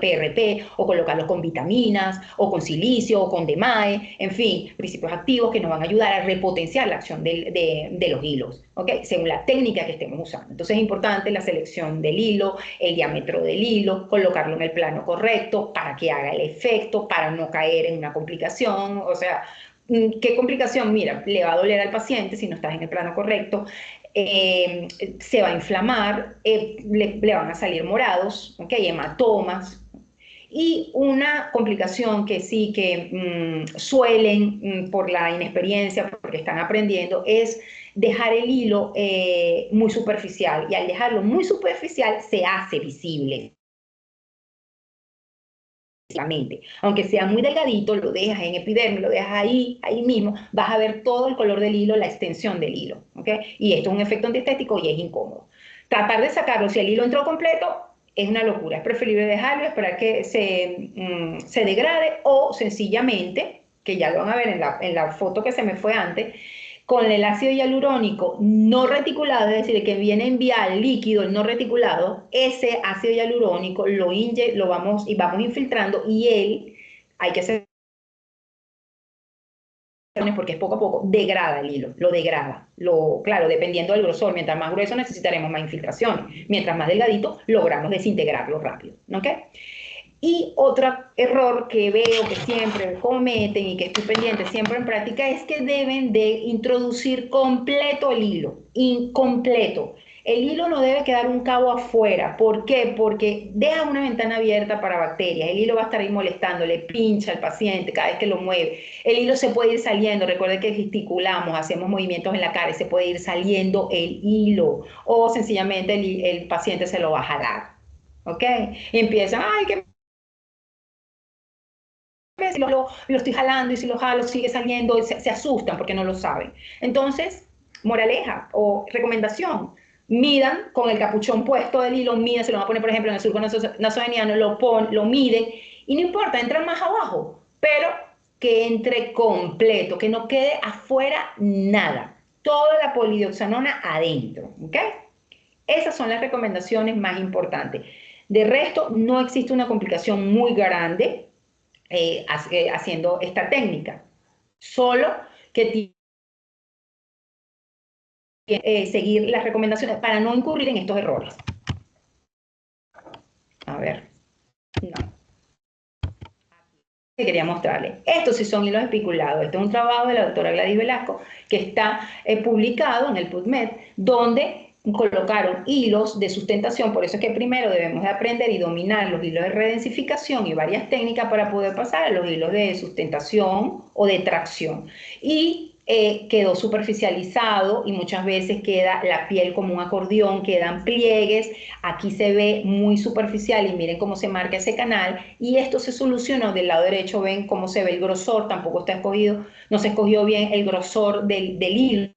A: PRP o colocarlos con vitaminas o con silicio o con DMAE, en fin, principios activos que nos van a ayudar a repotenciar la acción de los hilos, ¿ok? Según la técnica que estemos usando. Entonces es importante la selección del hilo, el diámetro del hilo, colocarlo en el plano correcto para que haga el efecto, para no caer en una complicación, o sea, ¿qué complicación? Mira, le va a doler al paciente si no estás en el plano correcto, se va a inflamar, le van a salir morados, ¿okay? Hematomas. Y una complicación que sí que suelen, por la inexperiencia, porque están aprendiendo, es dejar el hilo muy superficial. Y al dejarlo muy superficial se hace visible. Aunque sea muy delgadito, lo dejas en epidermis, lo dejas ahí mismo, vas a ver todo el color del hilo, la extensión del hilo, ¿ok? Y esto es un efecto antiestético y es incómodo. Tratar de sacarlo, si el hilo entró completo, es una locura. Es preferible dejarlo, esperar que se degrade o sencillamente que ya lo van a ver en la foto que se me fue antes, con el ácido hialurónico no reticulado, es decir, que viene en vial líquido, el no reticulado, ese ácido hialurónico lo vamos infiltrando y hay que hacer porque es poco a poco, degrada el hilo, lo degrada. Claro, dependiendo del grosor, mientras más grueso necesitaremos más infiltraciones, mientras más delgadito logramos desintegrarlo rápido, ¿ok? Y otro error que veo que siempre cometen y que estoy pendiente siempre en práctica es que deben de introducir completo el hilo, incompleto. El hilo no debe quedar un cabo afuera. ¿Por qué? Porque deja una ventana abierta para bacterias. El hilo va a estar ahí molestando, le pincha al paciente cada vez que lo mueve. El hilo se puede ir saliendo. Recuerde que gesticulamos, hacemos movimientos en la cara y se puede ir saliendo el hilo. O sencillamente el paciente se lo va a jalar. ¿Ok? Y empiezan, ay, que si lo estoy jalando y si lo jalo sigue saliendo, se asustan porque no lo saben. Entonces, moraleja o recomendación, midan con el capuchón puesto del hilo, midan, se lo van a poner por ejemplo en el surco nasogeniano, lo miden y no importa, entran más abajo, pero que entre completo, que no quede afuera nada, toda la polidioxanona adentro, ¿ok? Esas son las recomendaciones más importantes. De resto, no existe una complicación muy grande haciendo esta técnica. Solo que seguir las recomendaciones para no incurrir en estos errores. A ver, no. Que quería mostrarles. Estos sí son hilos espiculados. Este es un trabajo de la doctora Gladys Velasco que está publicado en el PubMed, donde colocaron hilos de sustentación. Por eso es que primero debemos de aprender y dominar los hilos de redensificación y varias técnicas para poder pasar a los hilos de sustentación o de tracción. Y quedó superficializado y muchas veces queda la piel como un acordeón, quedan pliegues, aquí se ve muy superficial y miren cómo se marca ese canal y esto se solucionó del lado derecho, ven cómo se ve el grosor, tampoco está escogido, no se escogió bien el grosor del hilo,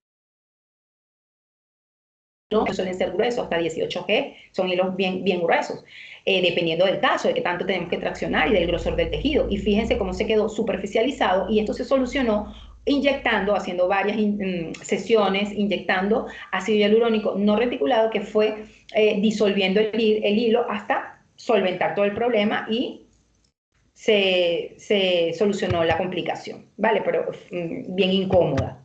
A: ¿no? Suelen ser gruesos, hasta 18G, son hilos bien gruesos, dependiendo del caso, de qué tanto tenemos que traccionar y del grosor del tejido. Y fíjense cómo se quedó superficializado y esto se solucionó inyectando, haciendo varias sesiones, inyectando ácido hialurónico no reticulado que fue disolviendo el hilo hasta solventar todo el problema y se solucionó la complicación, ¿vale? Pero bien incómoda.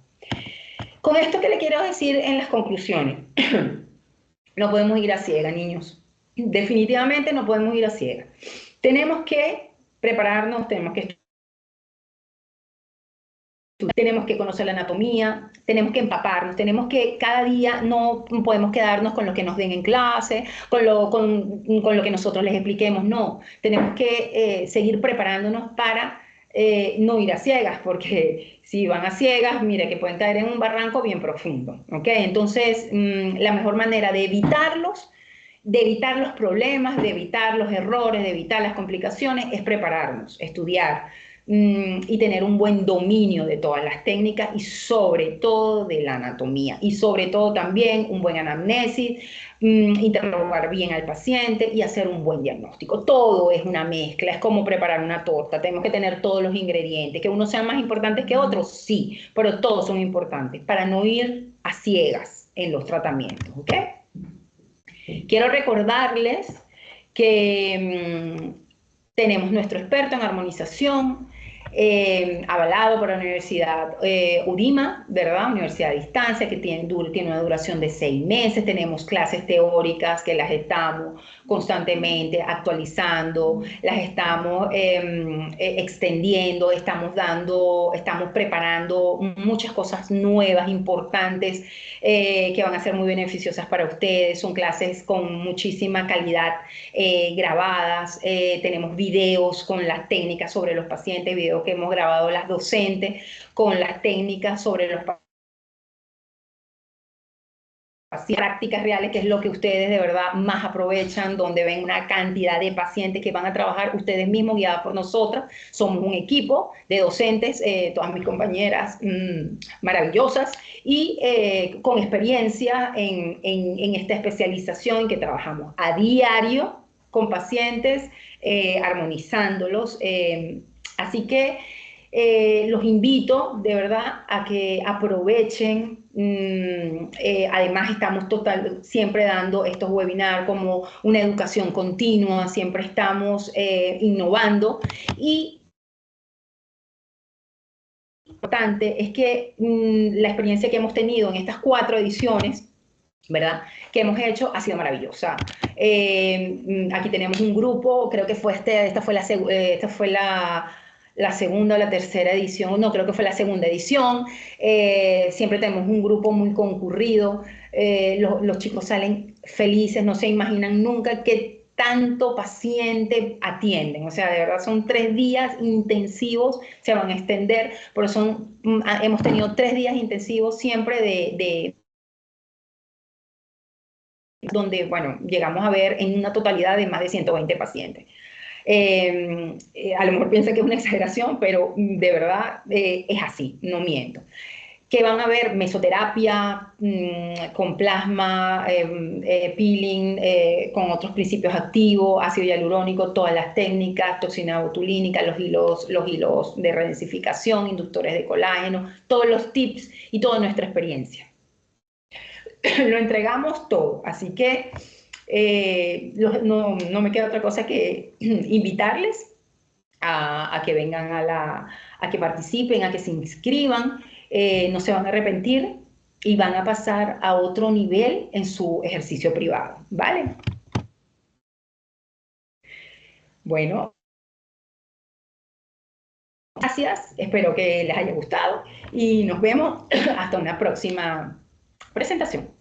A: Con esto que le quiero decir en las conclusiones, no podemos ir a ciega, niños. Definitivamente no podemos ir a ciega. Tenemos que prepararnos, tenemos que conocer la anatomía, tenemos que empaparnos, tenemos que cada día no podemos quedarnos con lo que nos den en clase, con lo que nosotros les expliquemos, no. Tenemos que seguir preparándonos para no ir a ciegas, porque si van a ciegas, mire que pueden caer en un barranco bien profundo, ¿ok? Entonces, la mejor manera de evitar los problemas, de evitar los errores, de evitar las complicaciones, es prepararnos, estudiar y tener un buen dominio de todas las técnicas y sobre todo de la anatomía y sobre todo también un buen anamnesis, interrogar bien al paciente y hacer un buen diagnóstico. Todo es una mezcla, es como preparar una torta, tenemos que tener todos los ingredientes, que unos sean más importantes que otros, sí, pero todos son importantes para no ir a ciegas en los tratamientos, ¿ok? Quiero recordarles que tenemos nuestro experto en armonización, avalado por la Universidad UDIMA, ¿verdad? Universidad a distancia, que tiene una duración de 6 meses. Tenemos clases teóricas que las estamos constantemente actualizando, las estamos extendiendo, estamos preparando muchas cosas nuevas, importantes, que van a ser muy beneficiosas para ustedes. Son clases con muchísima calidad grabadas, tenemos videos con las técnicas sobre los pacientes, videos que hemos grabado las docentes con las técnicas sobre los pacientes, prácticas reales, que es lo que ustedes de verdad más aprovechan, donde ven una cantidad de pacientes que van a trabajar ustedes mismos, guiadas por nosotras. Somos un equipo de docentes, todas mis compañeras maravillosas y con experiencia en esta especialización en que trabajamos a diario con pacientes, armonizándolos. Así que Los invito de verdad a que aprovechen. Además, estamos siempre dando estos webinars como una educación continua, siempre estamos innovando. Y lo importante es que la experiencia que hemos tenido en estas 4 ediciones, ¿verdad?, que hemos hecho ha sido maravillosa. Aquí tenemos un grupo, creo que fue esta fue la segunda o la tercera edición, no, creo que fue la segunda edición. Siempre tenemos un grupo muy concurrido. Los chicos salen felices, no se imaginan nunca que tanto paciente atienden. O sea, de verdad son 3 días intensivos, se van a extender, pero hemos tenido 3 días intensivos siempre donde, bueno, llegamos a ver en una totalidad de más de 120 pacientes. A lo mejor piensan que es una exageración, pero de verdad es así, no miento. Que van a ver mesoterapia con plasma, peeling, con otros principios activos, ácido hialurónico, todas las técnicas, toxina botulínica, los hilos de redensificación, inductores de colágeno, todos los tips y toda nuestra experiencia. Lo entregamos todo, así que no me queda otra cosa que invitarles a que vengan a que participen, a que se inscriban. No se van a arrepentir y van a pasar a otro nivel en su ejercicio privado, ¿vale? Bueno, gracias, espero que les haya gustado y nos vemos hasta una próxima presentación.